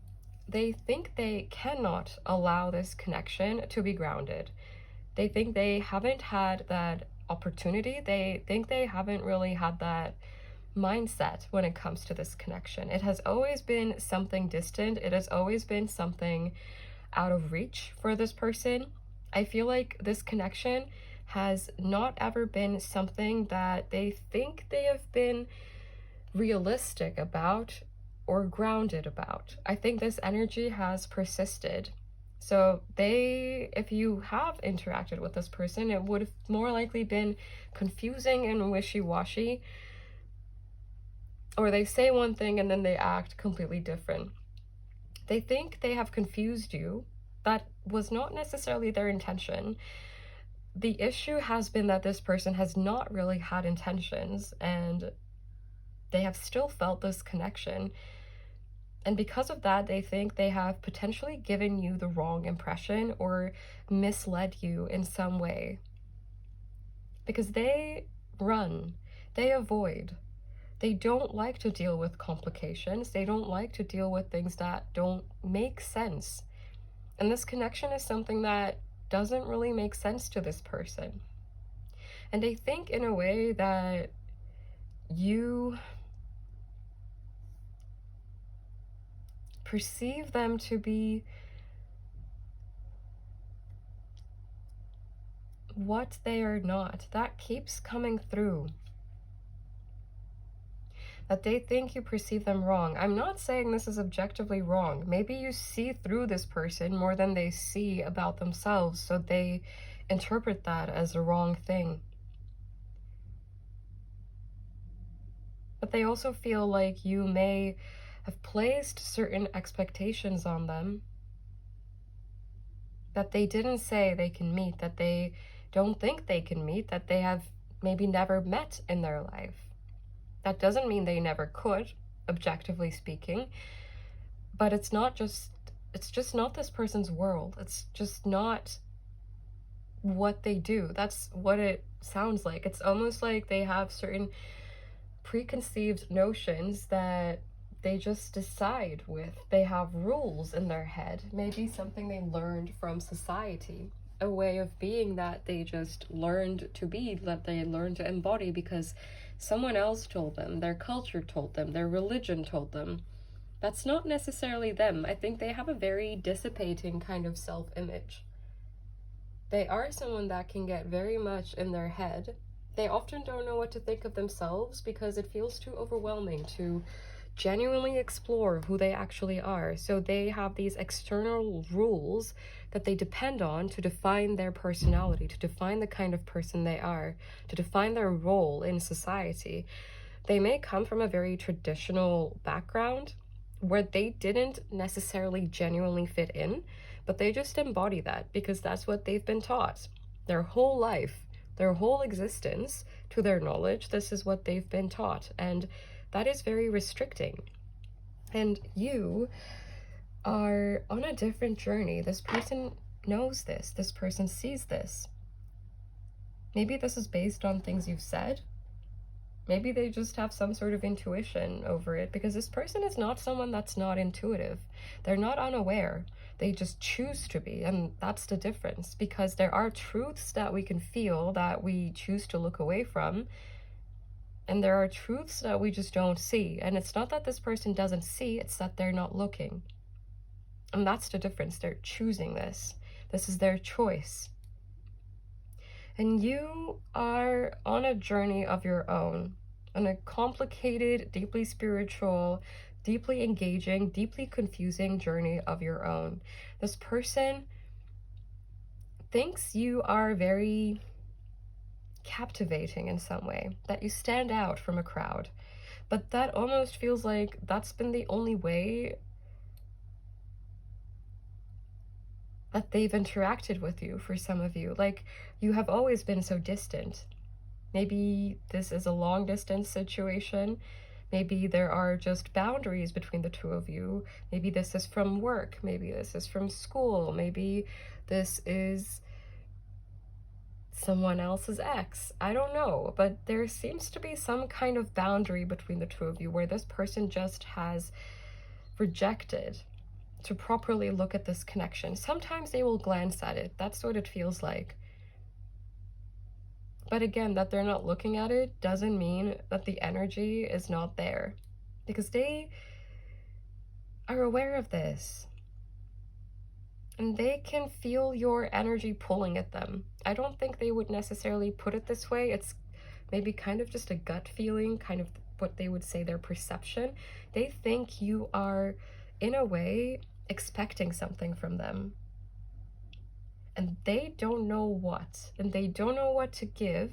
they think they cannot allow this connection to be grounded. They think they haven't had that opportunity. They think they haven't really had that mindset when it comes to this connection. It has always been something distant. It has always been something out of reach for this person. I feel like this connection has not ever been something that they think they have been realistic about or grounded about. I think this energy has persisted. So if you have interacted with this person, it would have more likely been confusing and wishy-washy, or they say one thing and then they act completely different. They think they have confused you. That was not necessarily their intention. The issue has been that this person has not really had intentions and they have still felt this connection. And because of that, they think they have potentially given you the wrong impression or misled you in some way. Because they run, they avoid. They don't like to deal with complications. They don't like to deal with things that don't make sense. And this connection is something that doesn't really make sense to this person. And they think in a way that you perceive them to be what they are not. That keeps coming through. that they think you perceive them wrong. I'm not saying this is objectively wrong. Maybe you see through this person more than they see about themselves, so they interpret that as a wrong thing. But they also feel like you may have placed certain expectations on them that they didn't say they can meet, that they don't think they can meet, that they have maybe never met in their life. That doesn't mean they never could, objectively speaking, but it's just not this person's world. It's just not what they do. That's what it sounds like. It's almost like they have certain preconceived notions that they just decide with. They have rules in their head, maybe something they learned from society, a way of being that they just learned to be, that they learned to embody because someone else told them, their culture told them, their religion told them. That's not necessarily them. I think they have a very dissipating kind of self-image. They are someone that can get very much in their head. They often don't know what to think of themselves because it feels too overwhelming to genuinely explore who they actually are. So they have these external rules that they depend on to define their personality, to define the kind of person they are, to define their role in society. They may come from a very traditional background where they didn't necessarily genuinely fit in, but they just embody that because that's what they've been taught their whole life, their whole existence. To their knowledge, this is what they've been taught, and that is very restricting. And you are on a different journey. This person knows this. This person sees this. Maybe this is based on things you've said. Maybe they just have some sort of intuition over it, because this person is not someone that's not intuitive. They're not unaware. They just choose to be, and that's the difference, because there are truths that we can feel that we choose to look away from, and there are truths that we just don't see. And it's not that this person doesn't see, it's that they're not looking. And that's the difference. They're choosing this. This is their choice. And you are on a journey of your own, on a complicated, deeply spiritual, deeply engaging, deeply confusing journey of your own. This person thinks you are very captivating in some way, that you stand out from a crowd, but that almost feels like that's been the only way that they've interacted with you. For some of you, like, you have always been so distant. Maybe this is a long distance situation. Maybe there are just boundaries between the two of you. Maybe this is from work. Maybe this is from school. Maybe this is someone else's ex. I don't know, but there seems to be some kind of boundary between the two of you where this person just has rejected to properly look at this connection. Sometimes they will glance at it. That's what it feels like. But again, that they're not looking at it doesn't mean that the energy is not there, because they are aware of this. And they can feel your energy pulling at them. I don't think they would necessarily put it this way. It's maybe kind of just a gut feeling, kind of what they would say their perception. They think you are, in a way, expecting something from them. And they don't know what. And they don't know what to give.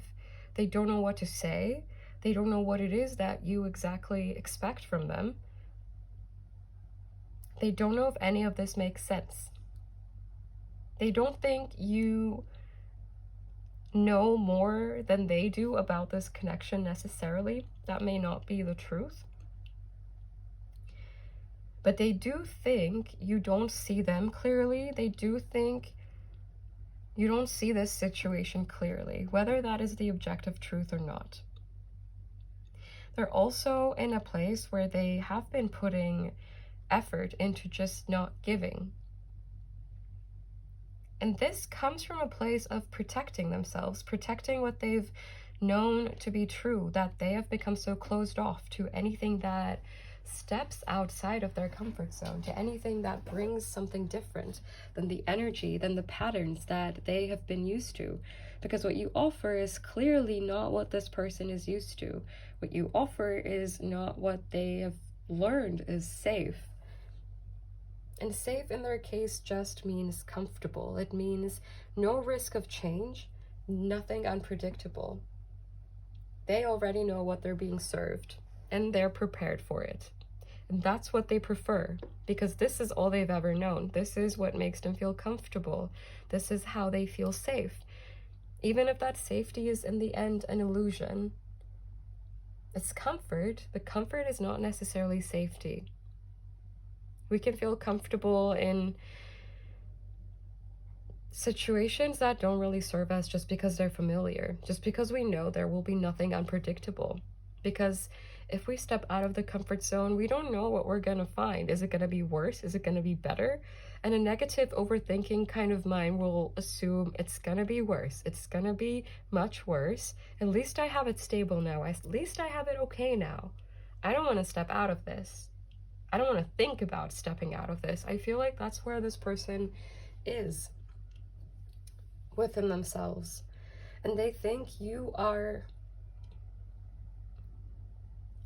They don't know what to say. They don't know what it is that you exactly expect from them. They don't know if any of this makes sense. They don't think you know more than they do about this connection necessarily. That may not be the truth. But they do think you don't see them clearly. They do think you don't see this situation clearly, whether that is the objective truth or not. They're also in a place where they have been putting effort into just not giving. And this comes from a place of protecting themselves, protecting what they've known to be true, that they have become so closed off to anything that steps outside of their comfort zone, to anything that brings something different than the energy, than the patterns that they have been used to. Because what you offer is clearly not what this person is used to. What you offer is not what they have learned is safe. And safe in their case just means comfortable. It means no risk of change, nothing unpredictable. They already know what they're being served, and they're prepared for it. And that's what they prefer, because this is all they've ever known. This is what makes them feel comfortable. This is how they feel safe. Even if that safety is in the end an illusion, it's comfort, but comfort is not necessarily safety. We can feel comfortable in situations that don't really serve us just because they're familiar, just because we know there will be nothing unpredictable. Because if we step out of the comfort zone, we don't know what we're going to find. Is it going to be worse? Is it going to be better? And a negative overthinking kind of mind will assume it's going to be worse. It's going to be much worse. At least I have it stable now. At least I have it okay now. I don't want to step out of this. I don't want to think about stepping out of this. I feel like that's where this person is within themselves. And they think you are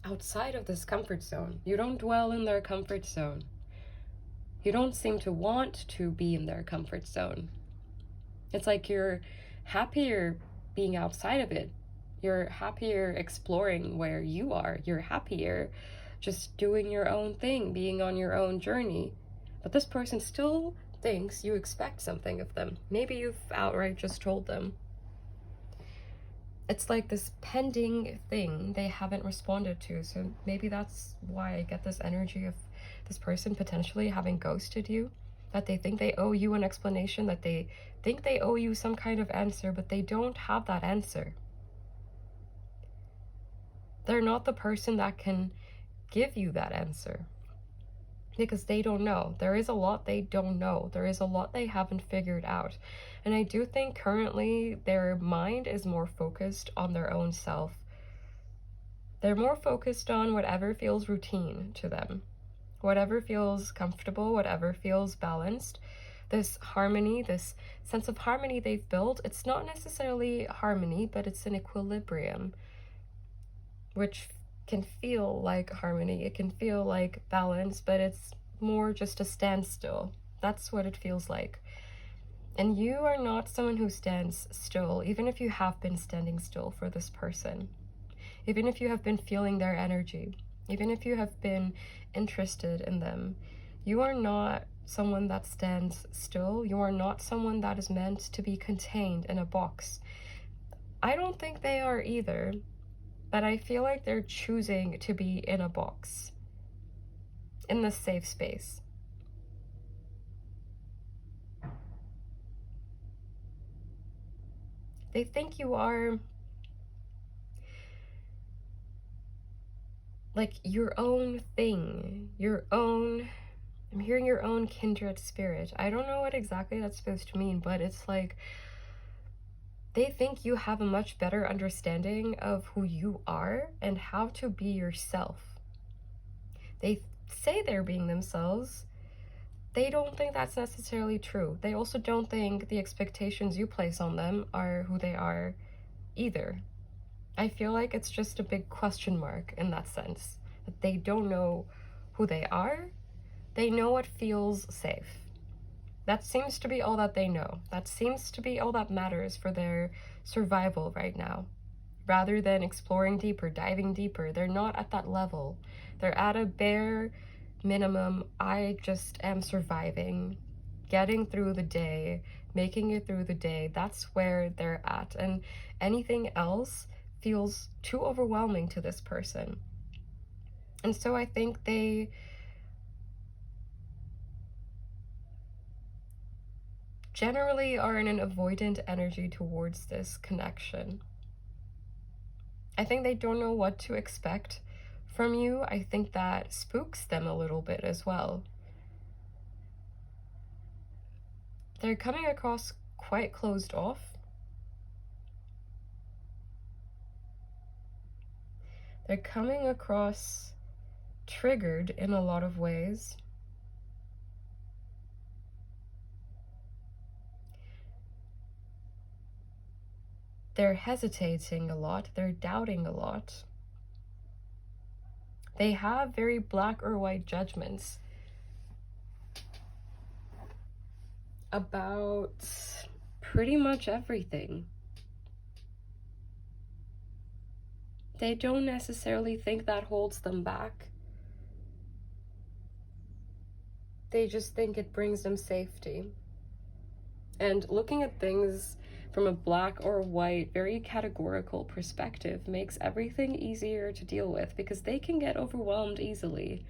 outside of this comfort zone. You don't dwell in their comfort zone. You don't seem to want to be in their comfort zone. It's like you're happier being outside of it. You're happier exploring where you are. You're happier just doing your own thing, being on your own journey. But this person still thinks you expect something of them. Maybe you've outright just told them. It's like this pending thing they haven't responded to. So maybe that's why I get this energy of this person potentially having ghosted you, that they think they owe you an explanation, that they think they owe you some kind of answer, but they don't have that answer. They're not the person that can give you that answer, because they don't know. There is a lot they don't know. There is a lot they haven't figured out. And I do think currently their mind is more focused on their own self. They're more focused on whatever feels routine to them, whatever feels comfortable, whatever feels balanced. This harmony, this sense of harmony they've built, it's not necessarily harmony, but it's an equilibrium, which can feel like harmony. It can feel like balance, but it's more just a standstill. That's what it feels like. And you are not someone who stands still, even if you have been standing still for this person. Even if you have been feeling their energy, even if you have been interested in them, you are not someone that stands still. You are not someone that is meant to be contained in a box. I don't think they are either. But I feel like they're choosing to be in a box, in the safe space. They think you are like your own thing, your own, I'm hearing your own kindred spirit. I don't know what exactly that's supposed to mean, but it's like they think you have a much better understanding of who you are and how to be yourself. They say they're being themselves. They don't think that's necessarily true. They also don't think the expectations you place on them are who they are either. I feel like it's just a big question mark in that sense. That they don't know who they are. They know what feels safe. That seems to be all that they know. That seems to be all that matters for their survival right now. Rather than exploring deeper, diving deeper, they're not at that level. They're at a bare minimum. I just am surviving, getting through the day, making it through the day. That's where they're at. And anything else feels too overwhelming to this person. And so I think they generally are in an avoidant energy towards this connection. I think they don't know what to expect from you. I think that spooks them a little bit as well. They're coming across quite closed off. They're coming across triggered in a lot of ways. They're hesitating a lot. They're doubting a lot. They have very black or white judgments about pretty much everything. They don't necessarily think that holds them back. They just think it brings them safety. And looking at things from a black or white, very categorical perspective makes everything easier to deal with, because they can get overwhelmed easily.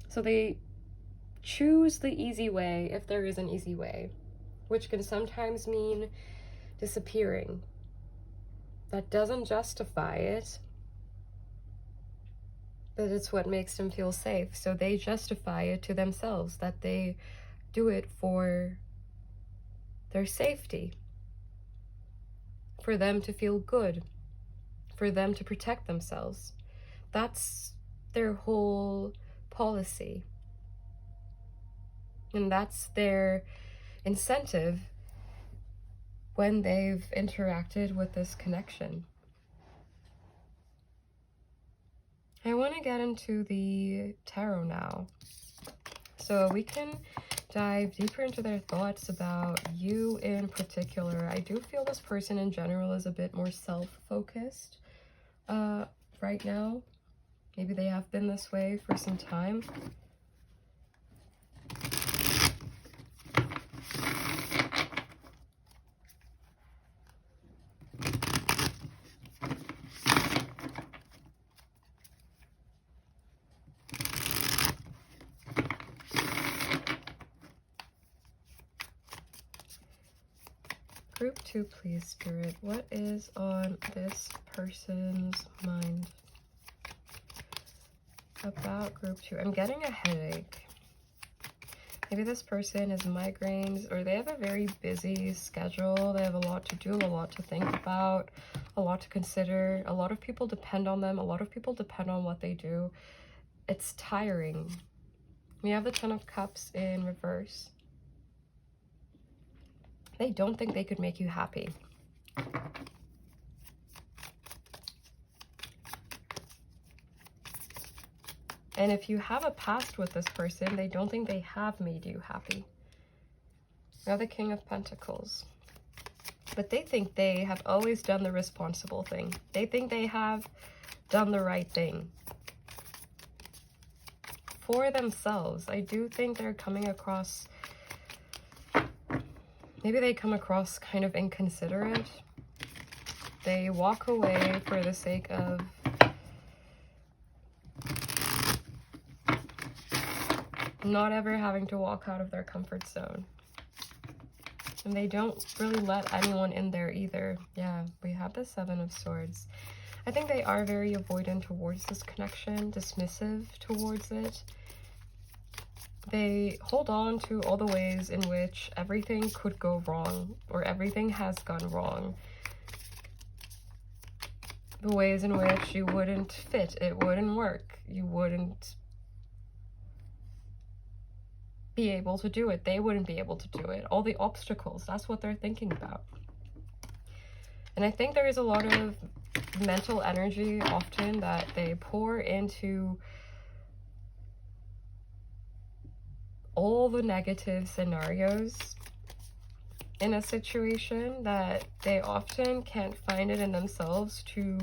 So they choose the easy way, if there is an easy way, which can sometimes mean disappearing. That doesn't justify it, but it's what makes them feel safe. So they justify it to themselves, that they do it for their safety, for them to feel good, for them to protect themselves. That's their whole policy. And that's their incentive when they've interacted with this connection. I want to get into the tarot now, so we can dive deeper into their thoughts about you in particular. I do feel this person in general is a bit more self-focused right now. Maybe they have been this way for some time. Group 2, please, Spirit. What is on this person's mind about Group 2? I'm getting a headache. Maybe this person has migraines, or they have a very busy schedule. They have a lot to do, a lot to think about, a lot to consider. A lot of people depend on them. A lot of people depend on what they do. It's tiring. We have the Ten of Cups in reverse. They don't think they could make you happy. And if you have a past with this person, they don't think they have made you happy. Now the King of Pentacles. But they think they have always done the responsible thing. They think they have done the right thing for themselves. I do think they're coming across, maybe they come across kind of inconsiderate. They walk away for the sake of not ever having to walk out of their comfort zone. And they don't really let anyone in there either. Yeah, we have the Seven of Swords. I think they are very avoidant towards this connection, dismissive towards it. They hold on to all the ways in which everything could go wrong, or everything has gone wrong. The ways in which you wouldn't fit, it wouldn't work, you wouldn't be able to do it, they wouldn't be able to do it. All the obstacles, that's what they're thinking about. And I think there is a lot of mental energy often that they pour into all the negative scenarios in a situation, that they often can't find it in themselves to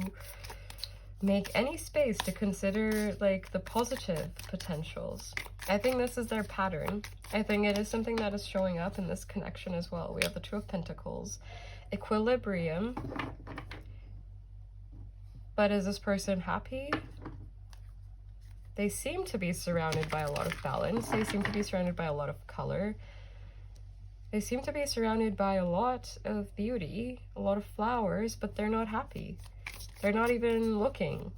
make any space to consider like the positive potentials. I think this is their pattern. I think it is something that is showing up in this connection as well. We have the Two of Pentacles, equilibrium. But is this person happy? They seem to be surrounded by a lot of balance. They seem to be surrounded by a lot of color. They seem to be surrounded by a lot of beauty, a lot of flowers, but they're not happy. They're not even looking.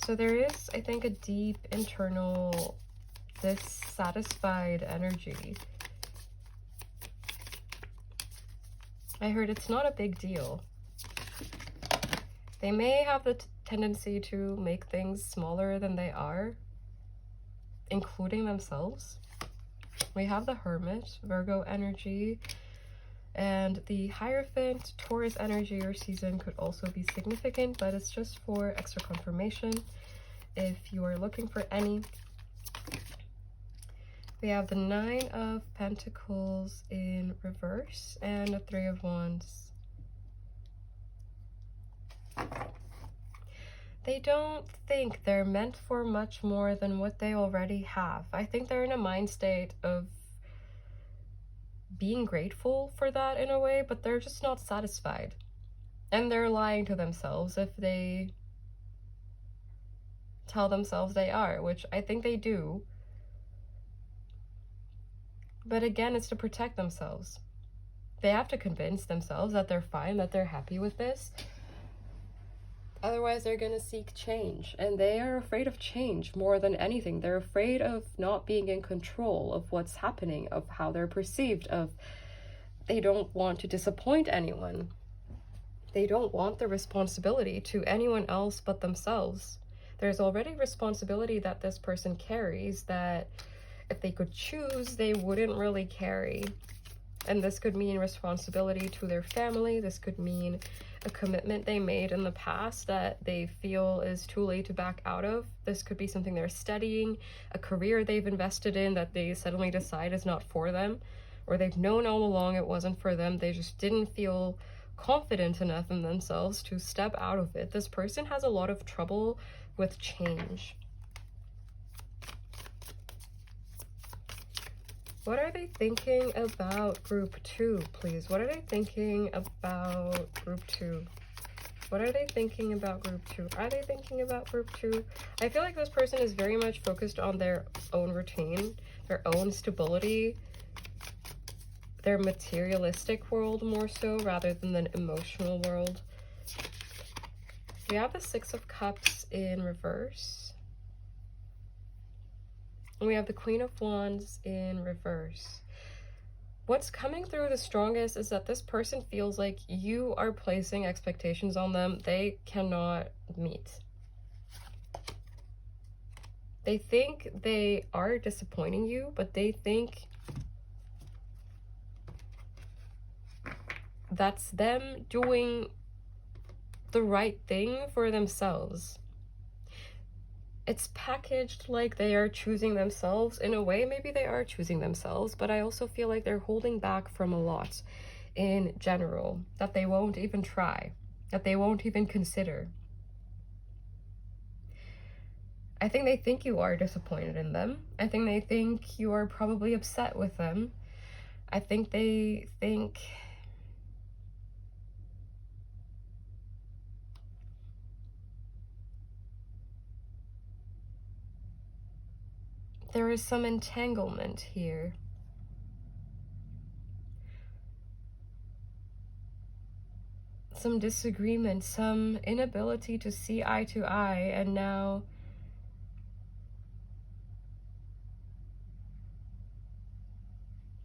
So there is, I think, a deep internal dissatisfied energy. I heard it's not a big deal. They may have the tendency to make things smaller than they are, including themselves. We have the Hermit, Virgo energy, and the Hierophant, Taurus energy or season could also be significant, but it's just for extra confirmation if you are looking for any. We have the Nine of Pentacles in reverse and the Three of Wands. They don't think they're meant for much more than what they already have. I think they're in a mind state of being grateful for that in a way, but they're just not satisfied. And they're lying to themselves if they tell themselves they are, which I think they do. But again, it's to protect themselves. They have to convince themselves that they're fine, that they're happy with this. Otherwise, they're going to seek change. And they are afraid of change more than anything. They're afraid of not being in control of what's happening, of how they're perceived, of they don't want to disappoint anyone. They don't want the responsibility to anyone else but themselves. There's already responsibility that this person carries that if they could choose, they wouldn't really carry. And this could mean responsibility to their family. This could mean a commitment they made in the past that they feel is too late to back out of. This could be something they're studying, a career they've invested in that they suddenly decide is not for them, or they've known all along it wasn't for them. They just didn't feel confident enough in themselves to step out of it. This person has a lot of trouble with change. What are they thinking about group 2, please? What are they thinking about group 2? What are they thinking about group 2? Are they thinking about group 2? I feel like this person is very much focused on their own routine, their own stability, their materialistic world more so rather than the emotional world. We have the Six of Cups in reverse. And we have the Queen of Wands in reverse. What's coming through the strongest is that this person feels like you are placing expectations on them they cannot meet. They think they are disappointing you, but they think that's them doing the right thing for themselves. It's packaged like they are choosing themselves. In a way, maybe they are choosing themselves, but I also feel like they're holding back from a lot in general, that they won't even try, that they won't even consider. I think they think you are disappointed in them. I think they think you are probably upset with them. I think they think there is some entanglement here. Some disagreement, some inability to see eye to eye, and now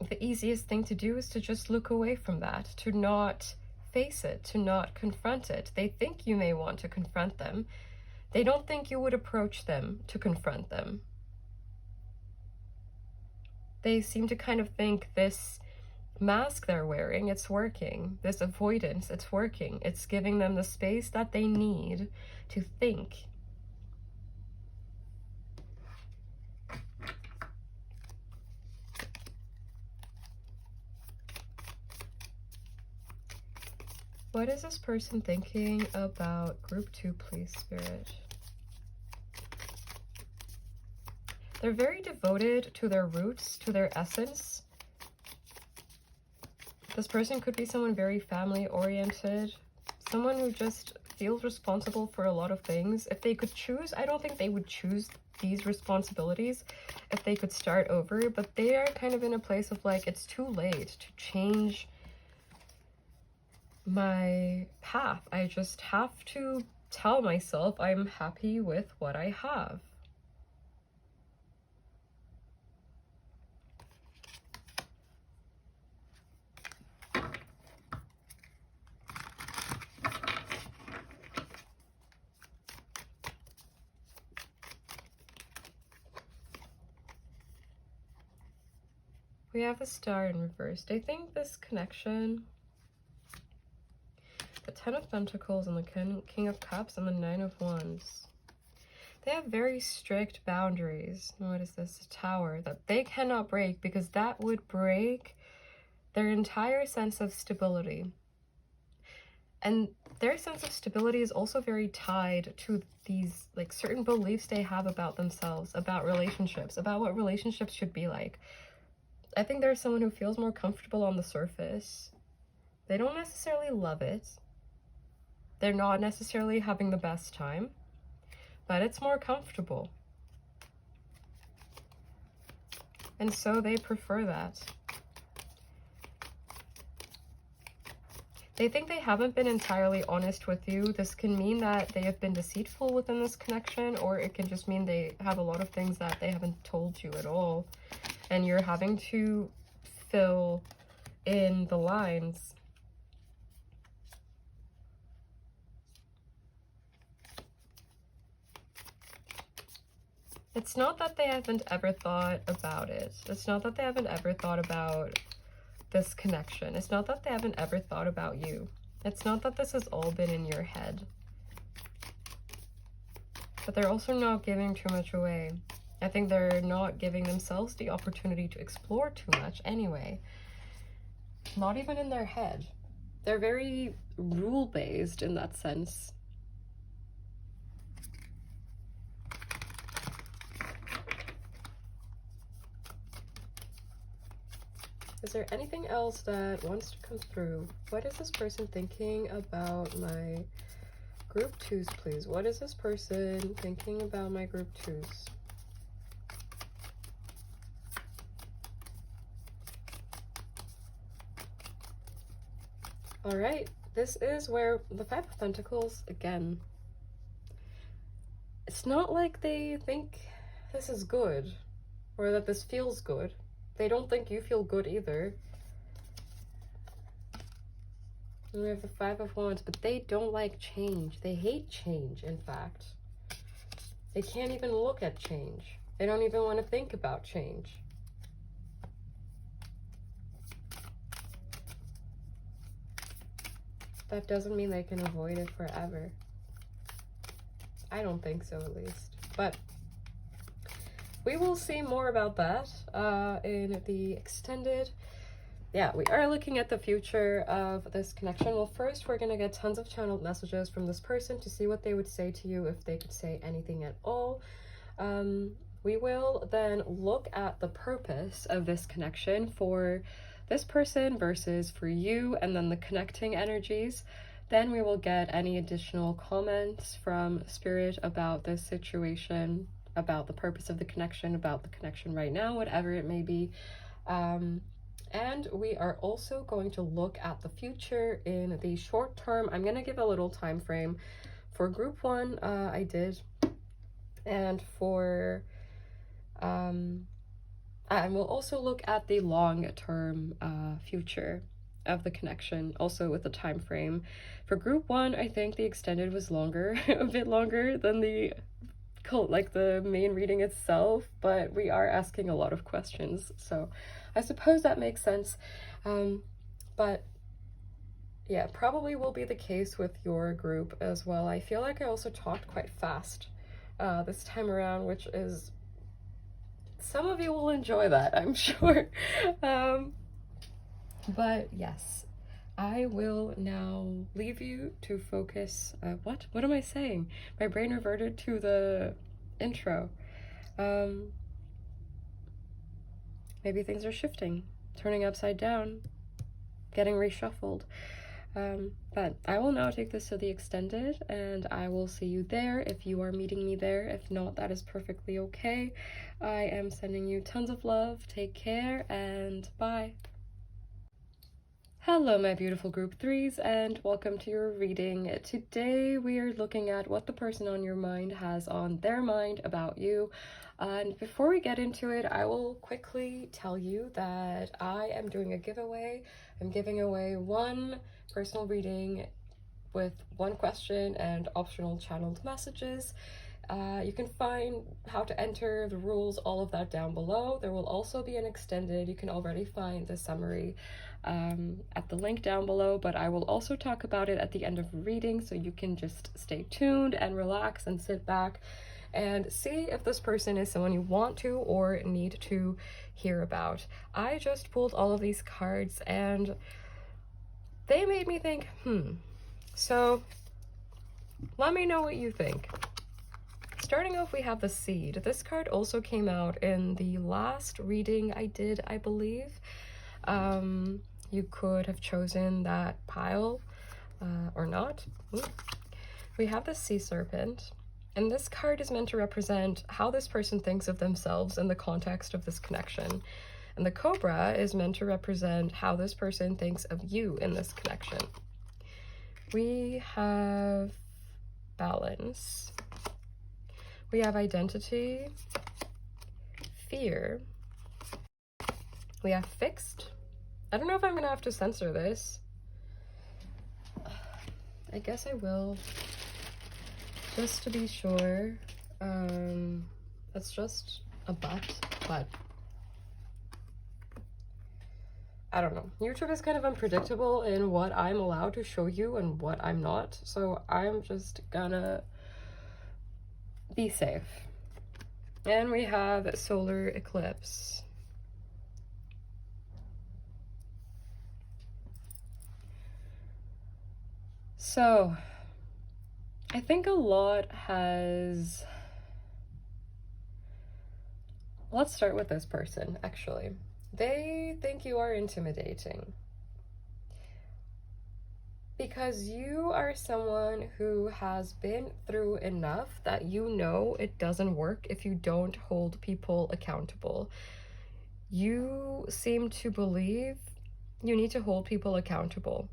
the easiest thing to do is to just look away from that, to not face it, to not confront it. They think you may want to confront them. They don't think you would approach them to confront them. They seem to kind of think this mask they're wearing, it's working. This avoidance, it's working. It's giving them the space that they need to think. What is this person thinking about group 2, please, Spirit? They're very devoted to their roots, to their essence. This person could be someone very family-oriented, someone who just feels responsible for a lot of things. If they could choose, I don't think they would choose these responsibilities if they could start over, but they are kind of in a place of like, it's too late to change my path. I just have to tell myself I'm happy with what I have. We have the Star in reverse. I think this connection, the 10 of Pentacles and the King of Cups and the 9 of Wands, they have very strict boundaries. What is this? A Tower that they cannot break, because that would break their entire sense of stability. And their sense of stability is also very tied to these like certain beliefs they have about themselves, about relationships, about what relationships should be like. I think there's someone who feels more comfortable on the surface. They don't necessarily love it. They're not necessarily having the best time, but it's more comfortable. And so they prefer that. They think they haven't been entirely honest with you. This can mean that they have been deceitful within this connection, or it can just mean they have a lot of things that they haven't told you at all. And you're having to fill in the lines. It's not that they haven't ever thought about it. It's not that they haven't ever thought about this connection. It's not that they haven't ever thought about you. It's not that this has all been in your head. But they're also not giving too much away. I think they're not giving themselves the opportunity to explore too much anyway. Not even in their head. They're very rule-based in that sense. Is there anything else that wants to come through? What is this person thinking about my group twos, please? What is this person thinking about my group twos? All right, this is where the 5 of Pentacles, again, it's not like they think this is good or that this feels good. They don't think you feel good either. And we have the 5 of Wands, but they don't like change. They hate change, in fact. They can't even look at change. They don't even want to think about change. That doesn't mean they can avoid it forever. I don't think so, at least. But we will see more about that in the extended. Yeah, we are looking at the future of this connection. Well, first, we're going to get tons of channeled messages from this person to see what they would say to you, if they could say anything at all. We will then look at the purpose of this connection for this person versus for you, and then the connecting energies. Then we will get any additional comments from Spirit about this situation, about the purpose of the connection, about the connection right now, whatever it may be. And we are also going to look at the future in the short term. I'm going to give a little time frame. For group 1, I did. And for... and we'll also look at the long-term future of the connection, also with the time frame. For group 1, I think the extended was longer, a bit longer than the main reading itself, but we are asking a lot of questions, so I suppose that makes sense. But yeah, probably will be the case with your group as well. I feel like I also talked quite fast this time around, which is, some of you will enjoy that, I'm sure. But yes, I will now leave you to focus. What am I saying? My brain reverted to the intro. Maybe things are shifting, turning upside down, getting reshuffled. But I will now take this to the extended, and I will see you there if you are meeting me there. If not, that is perfectly okay. I am sending you tons of love. Take care, and bye. Hello, my beautiful group 3s, and welcome to your reading. Today we are looking at what the person on your mind has on their mind about you. And before we get into it, I will quickly tell you that I am doing a giveaway. I'm giving away one personal reading with one question and optional channeled messages. You can find how to enter, the rules, all of that down below. There will also be an extended, you can already find the summary at the link down below, but I will also talk about it at the end of the reading, so you can just stay tuned and relax and sit back and see if this person is someone you want to or need to hear about. I just pulled all of these cards and they made me think, so let me know what you think. Starting off, we have the Seed. This card also came out in the last reading I did, I believe. You could have chosen that pile or not. We have the Sea Serpent, and this card is meant to represent how this person thinks of themselves in the context of this connection. And the Cobra is meant to represent how this person thinks of you in this connection. We have Balance. We have Identity, Fear. We have Fixed. I don't know if I'm gonna have to censor this. I guess I will, just to be sure. That's just a but I don't know. YouTube is kind of unpredictable in what I'm allowed to show you and what I'm not, so I'm just gonna be safe. And we have Solar Eclipse. So, I think a lot has... Let's start with this person, actually. They think you are intimidating. Because you are someone who has been through enough that you know it doesn't work if you don't hold people accountable. You seem to believe you need to hold people accountable.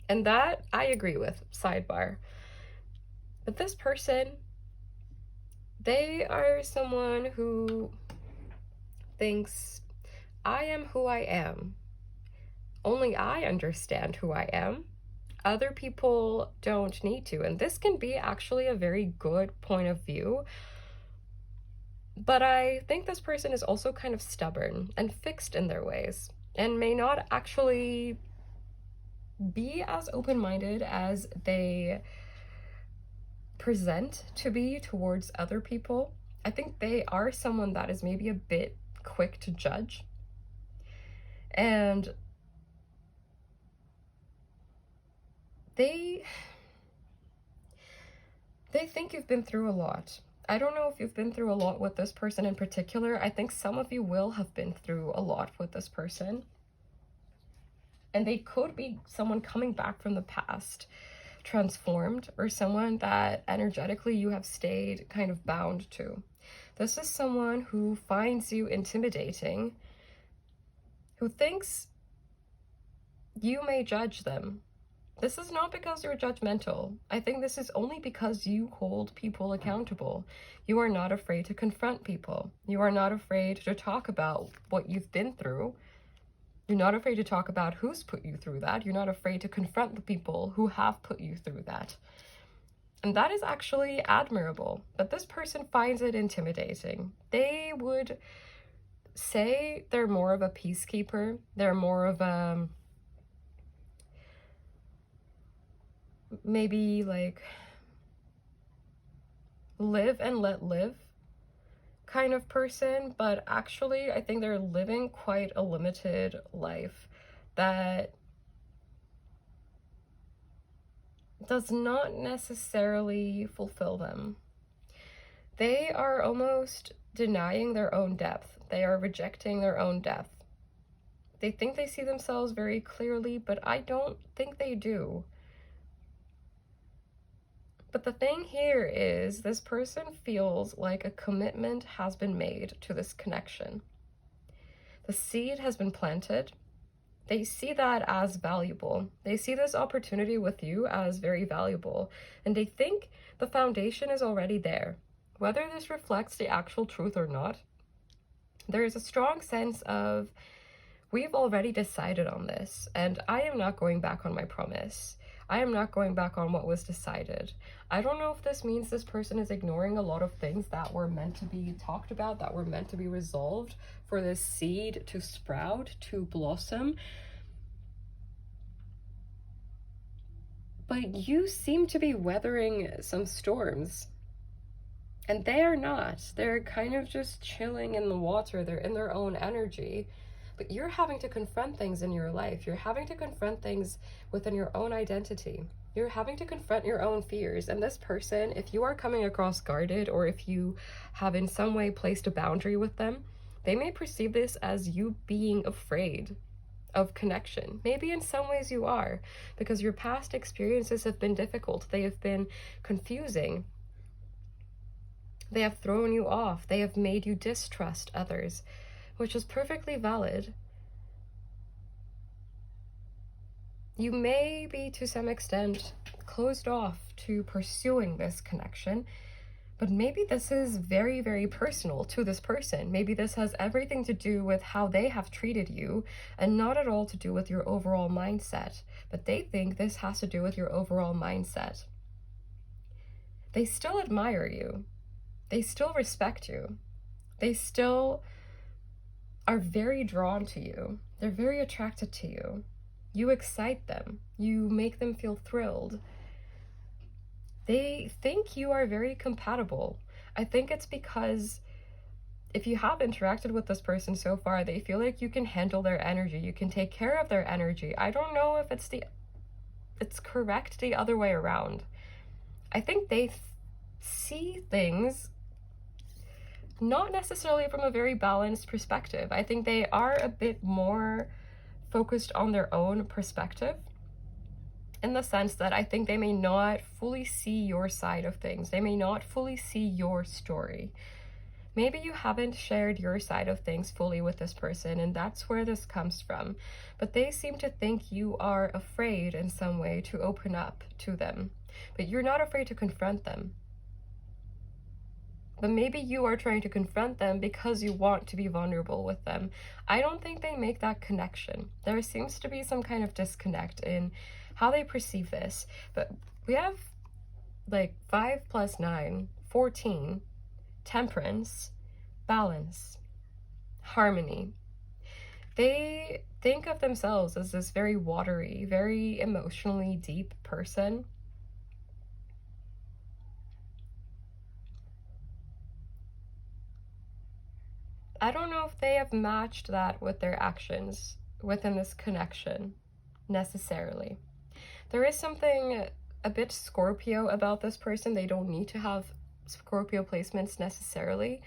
And that I agree with, sidebar. But this person, they are someone who thinks, I am who I am. Only I understand who I am. Other people don't need to. And this can be actually a very good point of view. But I think this person is also kind of stubborn and fixed in their ways and may not actually be as open-minded as they present to be towards other people. I think they are someone that is maybe a bit quick to judge. And they think you've been through a lot. I don't know if you've been through a lot with this person in particular. I think some of you will have been through a lot with this person. And they could be someone coming back from the past, transformed, or someone that energetically you have stayed kind of bound to. This is someone who finds you intimidating, who thinks you may judge them. This is not because you're judgmental. I think this is only because you hold people accountable. You are not afraid to confront people. You are not afraid to talk about what you've been through. You're not afraid to talk about who's put you through that. You're not afraid to confront the people who have put you through that. And that is actually admirable. But this person finds it intimidating. They would say they're more of a peacekeeper. They're more of a... maybe like live and let live kind of person, but actually I think they're living quite a limited life that does not necessarily fulfill them. They are almost denying their own depth. They are rejecting their own depth. They think they see themselves very clearly, but I don't think they do. But the thing here is this person feels like a commitment has been made to this connection. The seed has been planted. They see that as valuable. They see this opportunity with you as very valuable. And they think the foundation is already there. Whether this reflects the actual truth or not, there is a strong sense of, we've already decided on this, and I am not going back on my promise. I am not going back on what was decided. I don't know if this means this person is ignoring a lot of things that were meant to be talked about, that were meant to be resolved, for this seed to sprout, to blossom. But you seem to be weathering some storms. And they are not. They're kind of just chilling in the water. They're in their own energy. But you're having to confront things in your life. You're having to confront things within your own identity. You're having to confront your own fears. And this person, if you are coming across guarded, or if you have in some way placed a boundary with them, they may perceive this as you being afraid of connection. Maybe in some ways you are, because your past experiences have been difficult. They have been confusing. They have thrown you off. They have made you distrust others, which is perfectly valid. You may be, to some extent, closed off to pursuing this connection, but maybe this is very, very personal to this person. Maybe this has everything to do with how they have treated you and not at all to do with your overall mindset. But they think this has to do with your overall mindset. They still admire you. They still respect you. They still are very drawn to you. They're very attracted to you. You excite them. You make them feel thrilled. They think you are very compatible. I think it's because if you have interacted with this person so far, they feel like you can handle their energy. You can take care of their energy. I don't know if it's correct the other way around. I think they see things not necessarily from a very balanced perspective. I think they are a bit more focused on their own perspective, in the sense that I think they may not fully see your side of things. They may not fully see your story. Maybe you haven't shared your side of things fully with this person, and that's where this comes from. But they seem to think you are afraid in some way to open up to them. But you're not afraid to confront them. But maybe you are trying to confront them because you want to be vulnerable with them. I don't think they make that connection. There seems to be some kind of disconnect in how they perceive this. But we have like 5 + 9, 14, temperance, balance, harmony. They think of themselves as this very watery, very emotionally deep person. I don't know if they have matched that with their actions within this connection necessarily. There is something a bit Scorpio about this person. They don't need to have Scorpio placements necessarily,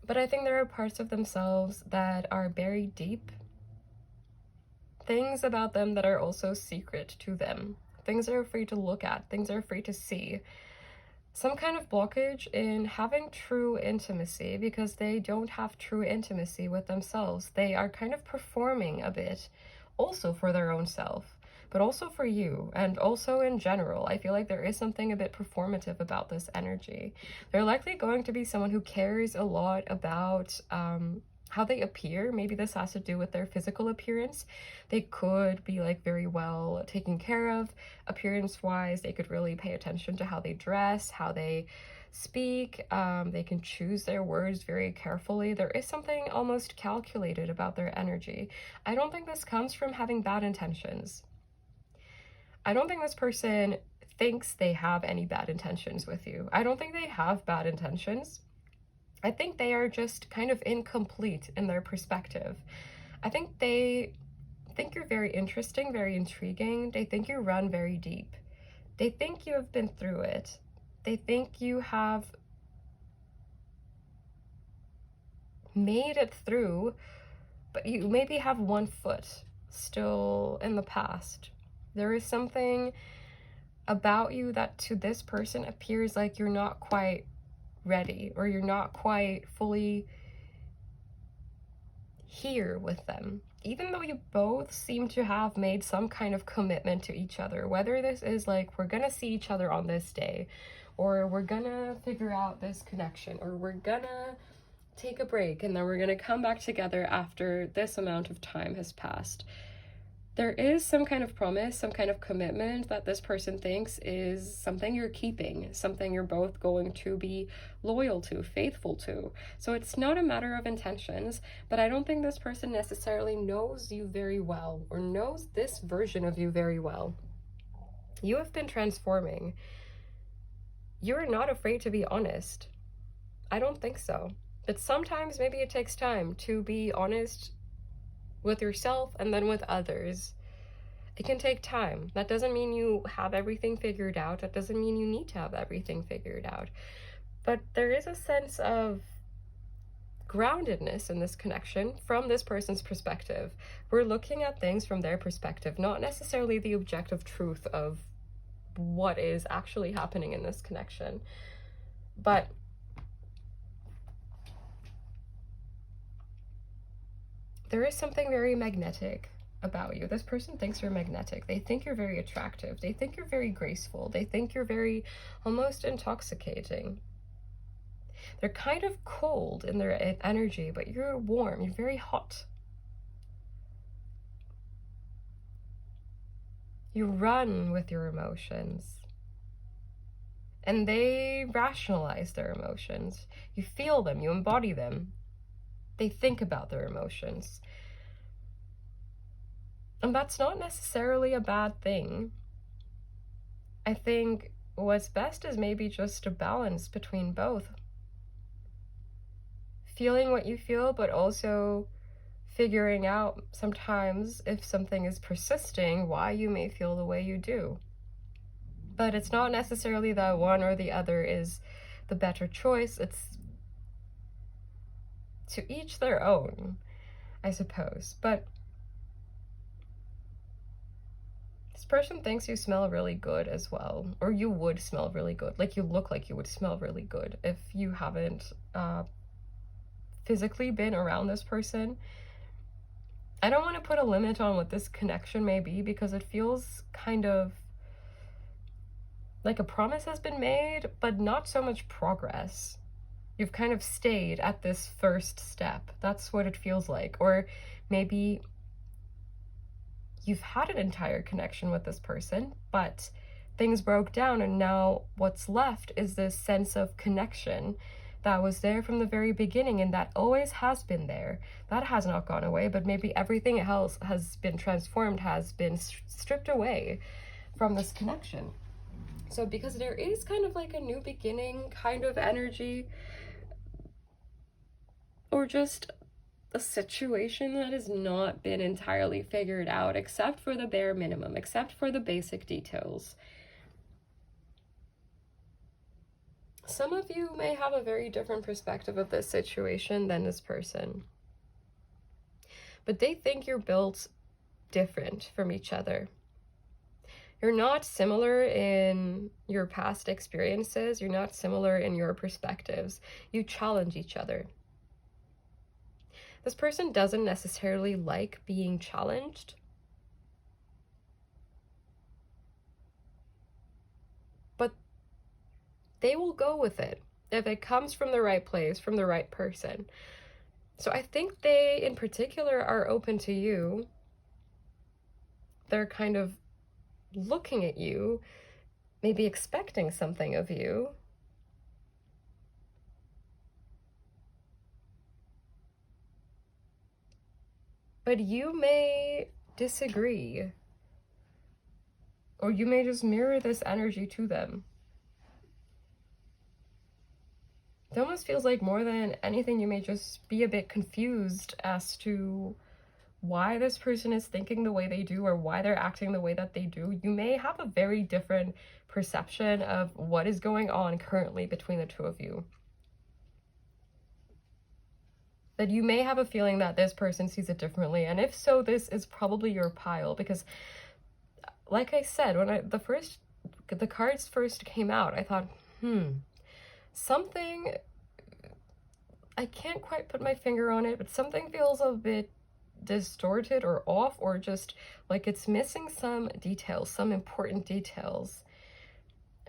but I think there are parts of themselves that are buried deep. Things about them that are also secret to them. Things they're afraid to look at. Things they're afraid to see. Some kind of blockage in having true intimacy, because they don't have true intimacy with themselves. They are kind of performing a bit, also for their own self, but also for you, and also in general. I feel like there is something a bit performative about this energy. They're likely going to be someone who cares a lot about how they appear. Maybe this has to do with their physical appearance. They could be like very well taken care of appearance wise. They could really pay attention to how they dress, how they speak. They can choose their words very carefully. There is something almost calculated about their energy. I don't think this comes from having bad intentions. I don't think this person thinks they have any bad intentions with you. I don't think they have bad intentions. I think they are just kind of incomplete in their perspective. I think they think you're very interesting, very intriguing. They think you run very deep. They think you have been through it. They think you have made it through, but you maybe have one foot still in the past. There is something about you that to this person appears like you're not quite ready, or you're not quite fully here with them, even though you both seem to have made some kind of commitment to each other. Whether this is like, we're gonna see each other on this day, or we're gonna figure out this connection, or we're gonna take a break and then we're gonna come back together after this amount of time has passed. there is some kind of promise, some kind of commitment that this person thinks is something you're keeping, something you're both going to be loyal to, faithful to. So it's not a matter of intentions, but I don't think this person necessarily knows you very well or knows this version of you very well. You have been transforming. You're not afraid to be honest. I don't think so. But sometimes maybe it takes time to be honest with yourself and then with others. It can take time. That doesn't mean you have everything figured out. That doesn't mean you need to have everything figured out. But there is a sense of groundedness in this connection from this person's perspective. We're looking at things from their perspective, not necessarily the objective truth of what is actually happening in this connection. But there is something very magnetic about you. This person thinks you're magnetic. They think you're very attractive. They think you're very graceful. They think you're very almost intoxicating. They're kind of cold in their energy, but you're warm. You're very hot. You run with your emotions. And they rationalize their emotions. You feel them. You embody them. They think about their emotions. And that's not necessarily a bad thing. I think what's best is maybe just a balance between both. Feeling what you feel, but also figuring out sometimes if something is persisting, why you may feel the way you do. But it's not necessarily that one or the other is the better choice. It's to each their own, I suppose. But this person thinks you smell really good as well, or you would smell really good. Like, you look like you would smell really good if you haven't physically been around this person. I don't want to put a limit on what this connection may be, because it feels kind of like a promise has been made, but not so much progress. You've kind of stayed at this first step. That's what it feels like. Or maybe you've had an entire connection with this person, but things broke down, and now what's left is this sense of connection that was there from the very beginning, and that always has been there. That has not gone away, but maybe everything else has been transformed, has been stripped away from this connection. So because there is kind of like a new beginning kind of energy, or just a situation that has not been entirely figured out, except for the bare minimum, except for the basic details. Some of you may have a very different perspective of this situation than this person, but they think you're built different from each other. You're not similar in your past experiences. You're not similar in your perspectives. You challenge each other. This person doesn't necessarily like being challenged, but they will go with it if it comes from the right place, from the right person. So I think they, in particular, are open to you. They're kind of looking at you, maybe expecting something of you. But you may disagree, or you may just mirror this energy to them. It almost feels like more than anything, you may just be a bit confused as to why this person is thinking the way they do, or why they're acting the way that they do. You may have a very different perception of what is going on currently between the two of you. That you may have a feeling that this person sees it differently, and if so, this is probably your pile, because like I said, when the cards first came out, I thought, something, I can't quite put my finger on it, but something feels a bit distorted or off, or just like it's missing some details, some important details.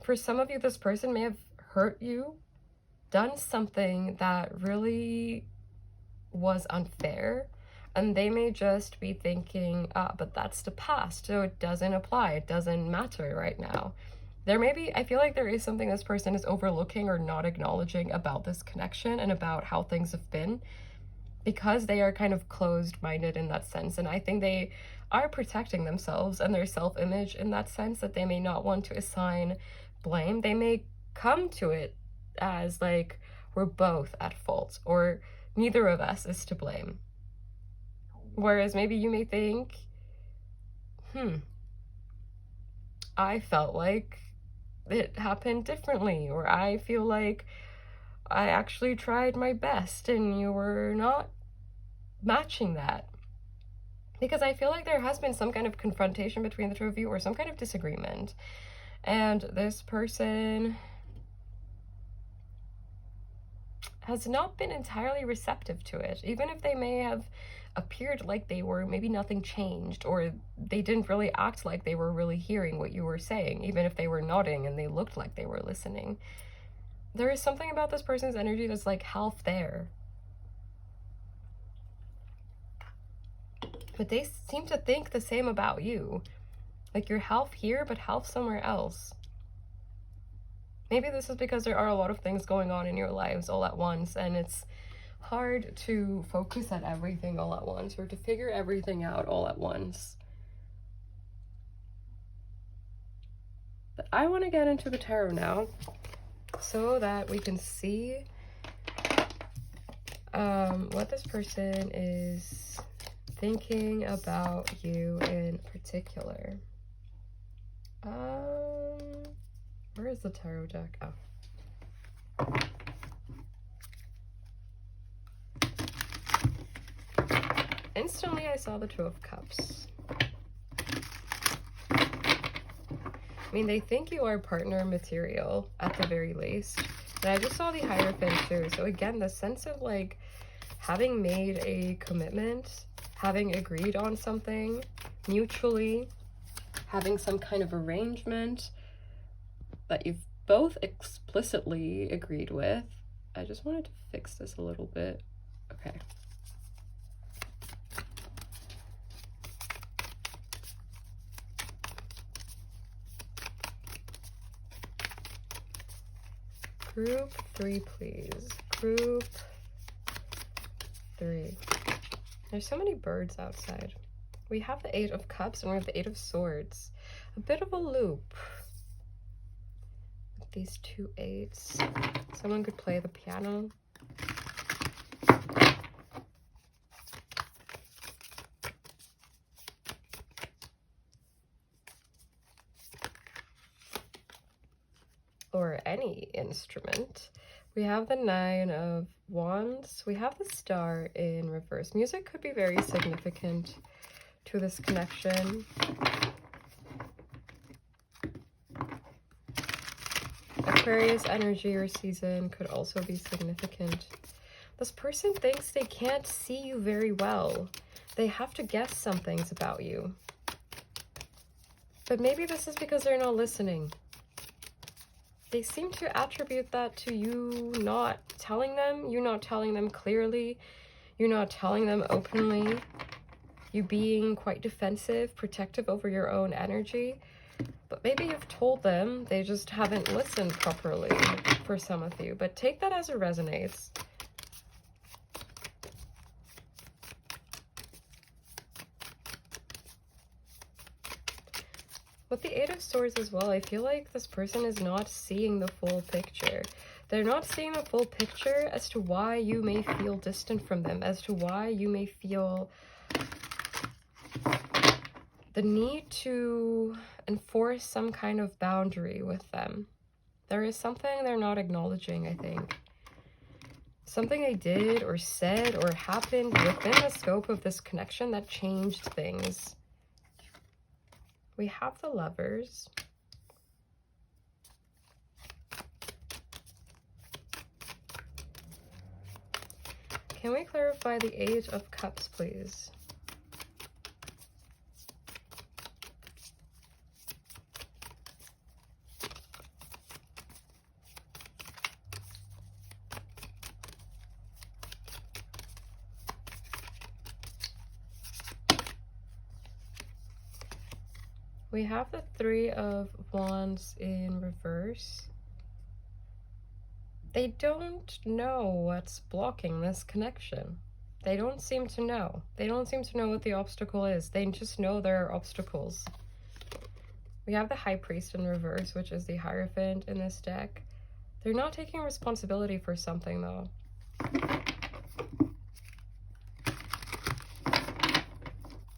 For some of you, this person may have hurt you, done something that really was unfair. And they may just be thinking, but that's the past, so it doesn't apply, it doesn't matter right now. There may be, I feel like there is something this person is overlooking or not acknowledging about this connection and about how things have been, because they are kind of closed-minded in that sense. And I think they are protecting themselves and their self-image in that sense, that they may not want to assign blame. They may come to it as like, we're both at fault, or neither of us is to blame. Whereas maybe you may think, I felt like it happened differently, or I feel like I actually tried my best and you were not matching that. Because I feel like there has been some kind of confrontation between the two of you, or some kind of disagreement. And this person has not been entirely receptive to it. Even if they may have appeared like they were, maybe nothing changed, or they didn't really act like they were really hearing what you were saying, even if they were nodding and they looked like they were listening. There is something about this person's energy that's like half there. But they seem to think the same about you. Like you're half here, but half somewhere else. Maybe this is because there are a lot of things going on in your lives all at once, and it's hard to focus at everything all at once, or to figure everything out all at once. But I want to get into the tarot now, so that we can see what this person is thinking about you in particular. Where is the tarot deck? Oh. Instantly, I saw the Two of Cups. I mean, they think you are partner material, at the very least. And I just saw the Hierophant too. So again, the sense of like having made a commitment, having agreed on something mutually, having some kind of arrangement that you've both explicitly agreed with. I just wanted to fix this a little bit. Okay. Group 3, please. Group 3. There's so many birds outside. We have the 8 of Cups and we have the 8 of Swords. A bit of a loop with these 2 8s. Someone could play the piano. Or any instrument. We have the 9 of Wands. We have the Star in reverse. Music could be very significant to this connection. Aquarius energy or season could also be significant. This person thinks they can't see you very well. They have to guess some things about you. But maybe this is because they're not listening. They seem to attribute that to you not telling them, you not telling them clearly, you not telling them openly, you being quite defensive, protective over your own energy. But maybe you've told them, they just haven't listened properly for some of you. But take that as it resonates. With the 8 of Swords as well, I feel like this person is not seeing the full picture. They're not seeing the full picture as to why you may feel distant from them, as to why you may feel the need to enforce some kind of boundary with them. There is something they're not acknowledging, I think. Something they did or said or happened within the scope of this connection that changed things. We have the Lovers. Can we clarify the 8 of Cups, please? We have the Three of Wands in reverse. They don't know what's blocking this connection. They don't seem to know. They don't seem to know what the obstacle is. They just know there are obstacles. We have the High Priest in reverse, which is the Hierophant in this deck. They're not taking responsibility for something, though.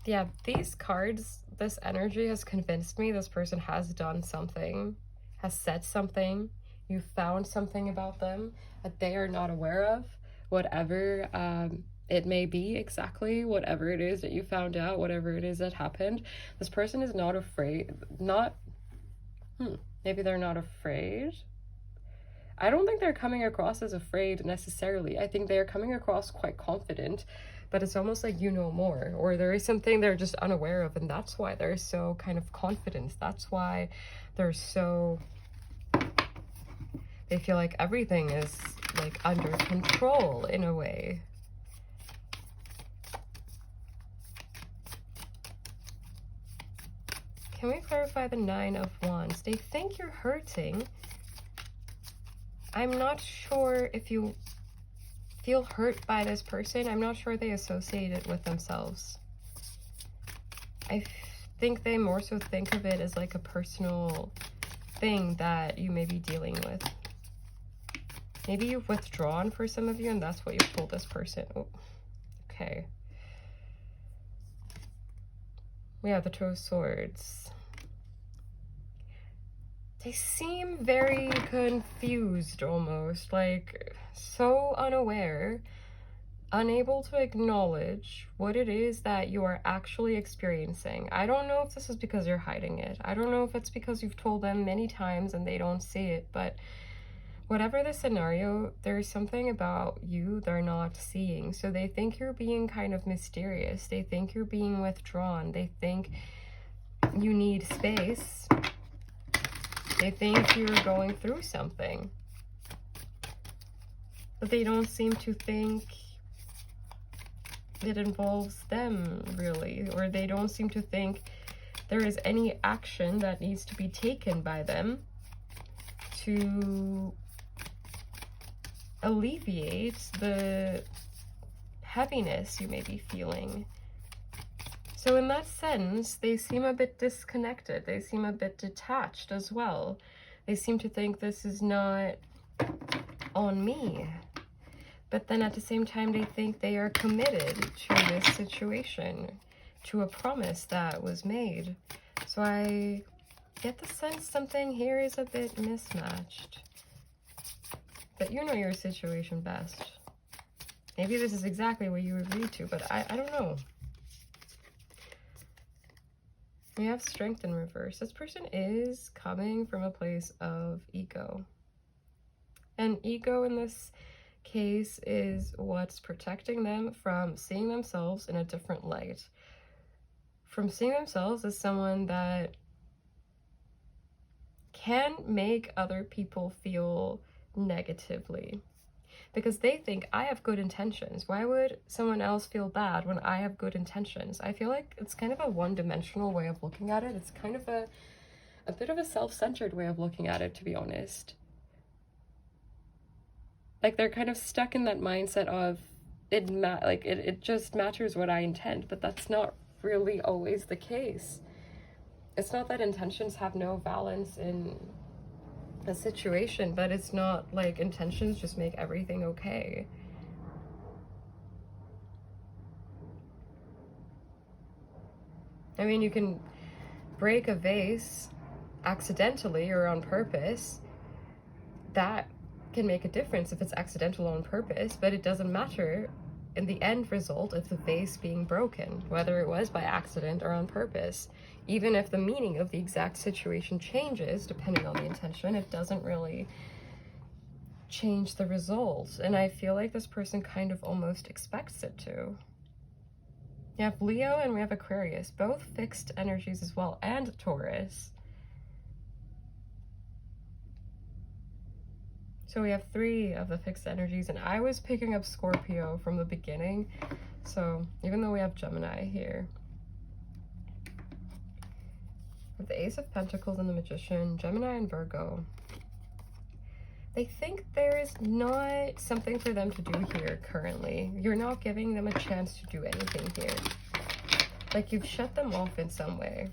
Yeah, these cards, this energy has convinced me this person has done something, has said something. You found something about them that they are not aware of, whatever it may be, exactly whatever it is that you found out, whatever it is that happened. This person is not afraid, maybe they're not afraid. I don't think they're coming across as afraid necessarily. I think they are coming across quite confident, but it's almost like you know more, or there is something they're just unaware of, and that's why they're so kind of confident. That's why they're so, they feel like everything is like under control in a way. Can we clarify the Nine of Wands? They think you're hurting. I'm not sure if you feel hurt by this person. I'm not sure they associate it with themselves. I think they more so think of it as like a personal thing that you may be dealing with. Maybe you've withdrawn for some of you, and that's what you've told this person. Oh, okay. We have the Two of Swords. They seem very confused almost, like so unaware, unable to acknowledge what it is that you are actually experiencing. I don't know if this is because you're hiding it. I don't know if it's because you've told them many times and they don't see it, but whatever the scenario, there's something about you they're not seeing. So they think you're being kind of mysterious. They think you're being withdrawn. They think you need space. They think you're going through something. But they don't seem to think it involves them, really. Or they don't seem to think there is any action that needs to be taken by them to alleviate the heaviness you may be feeling. So in that sense, they seem a bit disconnected. They seem a bit detached as well. They seem to think this is not on me. But then at the same time, they think they are committed to this situation, to a promise that was made. So I get the sense something here is a bit mismatched. But you know your situation best. Maybe this is exactly what you agreed to, but I don't know. We have Strength in reverse. This person is coming from a place of ego. And ego in this case is what's protecting them from seeing themselves in a different light. From seeing themselves as someone that can make other people feel negatively. Because they think, I have good intentions. Why would someone else feel bad when I have good intentions? I feel like it's kind of a one-dimensional way of looking at it. It's kind of a bit of a self-centered way of looking at it, to be honest. Like, they're kind of stuck in that mindset of, it just matters what I intend, but that's not really always the case. It's not that intentions have no balance in a situation, but it's not like intentions just make everything okay. I mean, you can break a vase accidentally or on purpose. That can make a difference if it's accidental on purpose, but it doesn't matter in the end result if the vase being broken, whether it was by accident or on purpose. Even if the meaning of the exact situation changes depending on the intention, it doesn't really change the result. And I feel like this person kind of almost expects it to. We have Leo and we have Aquarius, both fixed energies as well, and Taurus. So we have 3 of the fixed energies, and I was picking up Scorpio from the beginning. So even though we have Gemini here, with the Ace of Pentacles and the Magician, Gemini and Virgo. They think there is not something for them to do here currently. You're not giving them a chance to do anything here. Like you've shut them off in some way.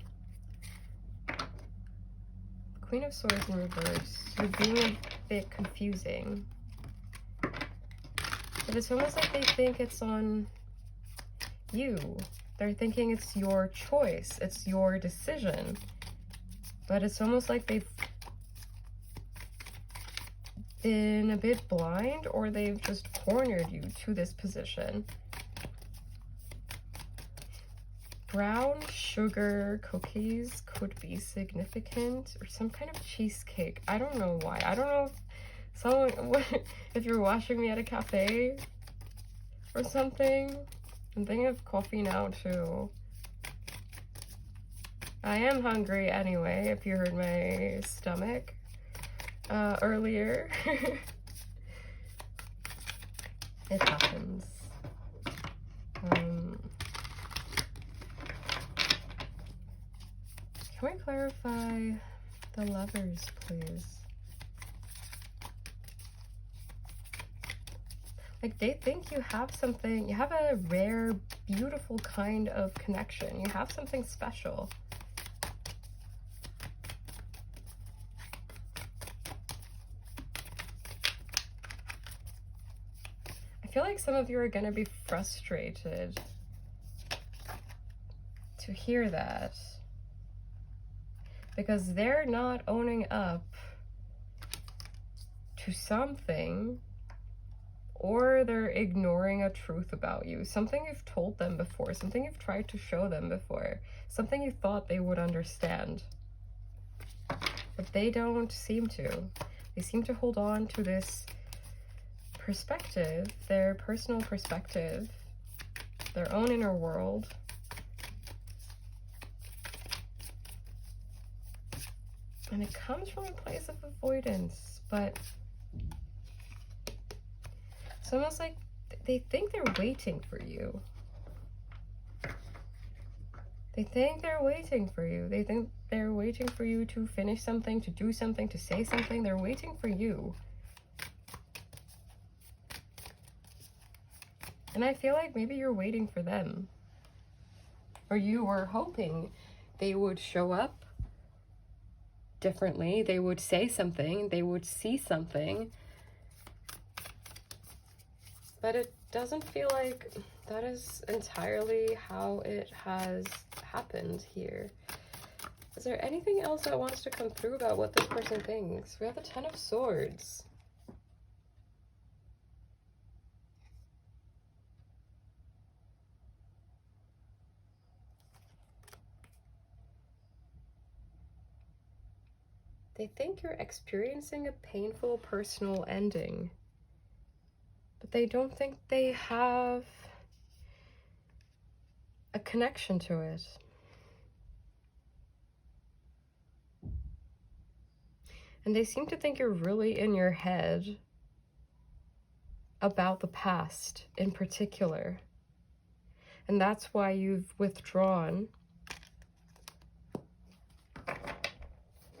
Queen of Swords in reverse. You're being a bit confusing. But it's almost like they think it's on you. They're thinking it's your choice. It's your decision. But it's almost like they've been a bit blind, or they've just cornered you to this position. Brown sugar cookies could be significant, or some kind of cheesecake. I don't know why. I don't know if someone, if you're watching me at a cafe or something. I'm thinking of coffee now too. I am hungry anyway, if you heard my stomach earlier. It happens. Can we clarify the Lovers, please? Like, they think you have something, you have a rare, beautiful kind of connection. You have something special. I feel like some of you are going to be frustrated to hear that, because they're not owning up to something, or they're ignoring a truth about you, something you've told them before, something you've tried to show them before, something you thought they would understand. But they don't seem to. They seem to hold on to this perspective, their personal perspective, their own inner world. And it comes from a place of avoidance, but it's almost like they think they're waiting for you. They think they're waiting for you. They think they're waiting for you to finish something, to do something, to say something. They're waiting for you. And I feel like maybe you're waiting for them. Or you were hoping they would show up differently. They would say something. They would see something. But it doesn't feel like that is entirely how it has happened here. Is there anything else that wants to come through about what this person thinks? We have the Ten of Swords. They think you're experiencing a painful personal ending, but they don't think they have a connection to it. And they seem to think you're really in your head about the past in particular. And that's why you've withdrawn.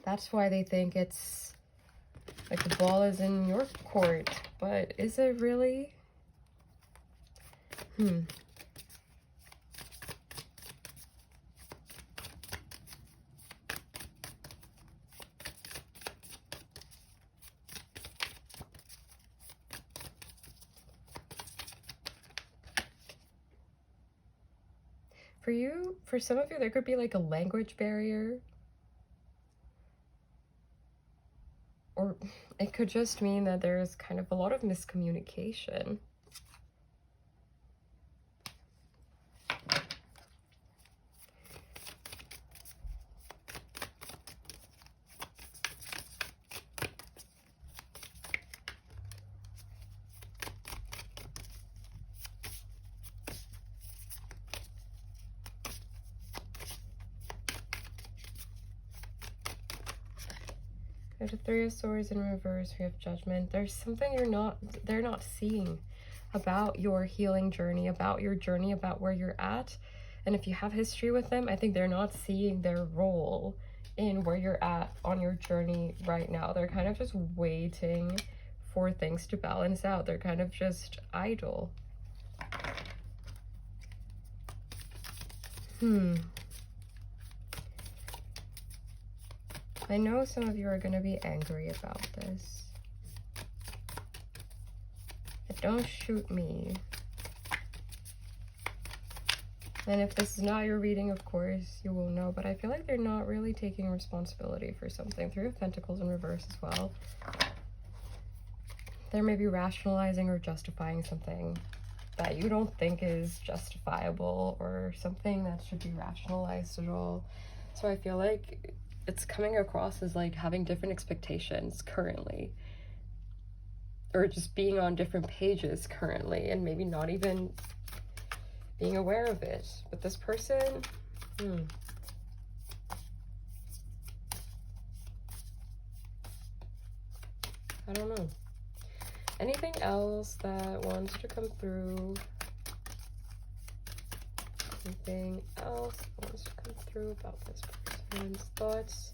That's why they think it's like the ball is in your court. But is it really? For you, for some of you, there could be like a language barrier. Or it could just mean that there's kind of a lot of miscommunication. There's a Three of Swords in reverse. We have Judgment. There's something they're not seeing about your healing journey, about your journey, about where you're at. And if you have history with them, I think they're not seeing their role in where you're at on your journey right now. They're kind of just waiting for things to balance out. They're kind of just idle. I know some of you are going to be angry about this. But don't shoot me. And if this is not your reading, of course, you will know. But I feel like they're not really taking responsibility for something. Three of Pentacles in reverse as well. They're maybe rationalizing or justifying something that you don't think is justifiable or something that should be rationalized at all. So I feel like it's coming across as like having different expectations currently, or just being on different pages currently and maybe not even being aware of it. But this person, I don't know. Anything else that wants to come through? Anything else that wants to come through about this person's thoughts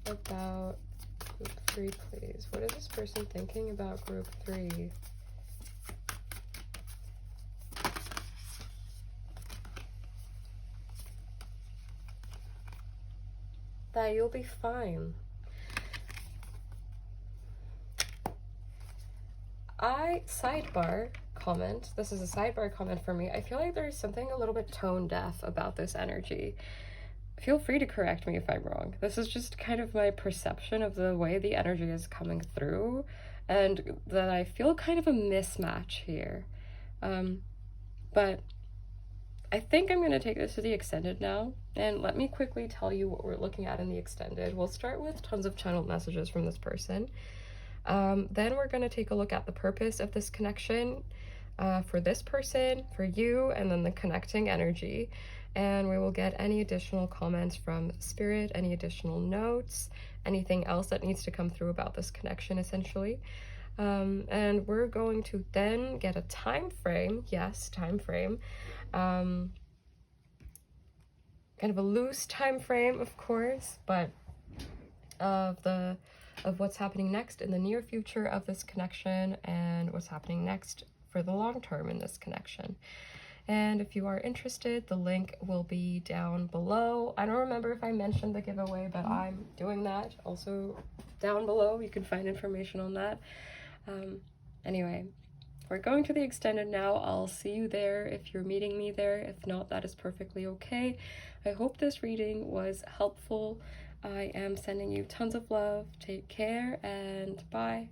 about group 3, please? What is this person thinking about group 3? That you'll be fine. Sidebar comment. This is a sidebar comment for me. I feel like there's something a little bit tone deaf about this energy. Feel free to correct me if I'm wrong. This is just kind of my perception of the way the energy is coming through, and that I feel kind of a mismatch here. But I think I'm going to take this to the extended now, and let me quickly tell you what we're looking at in the extended. We'll start with tons of channeled messages from this person. Then we're going to take a look at the purpose of this connection for this person, for you, and then the connecting energy. And we will get any additional comments from Spirit, any additional notes, anything else that needs to come through about this connection, essentially. And we're going to then get a time frame. Yes, time frame. Kind of a loose time frame, of course, but of what's happening next in the near future of this connection, and what's happening next for the long term in this connection. And if you are interested, the link will be down below. I don't remember if I mentioned the giveaway, but I'm doing that also down below. You can find information on that. Anyway, we're going to the extended now. I'll see you there if you're meeting me there. If not, that is perfectly okay. I hope this reading was helpful. I am sending you tons of love. Take care and bye.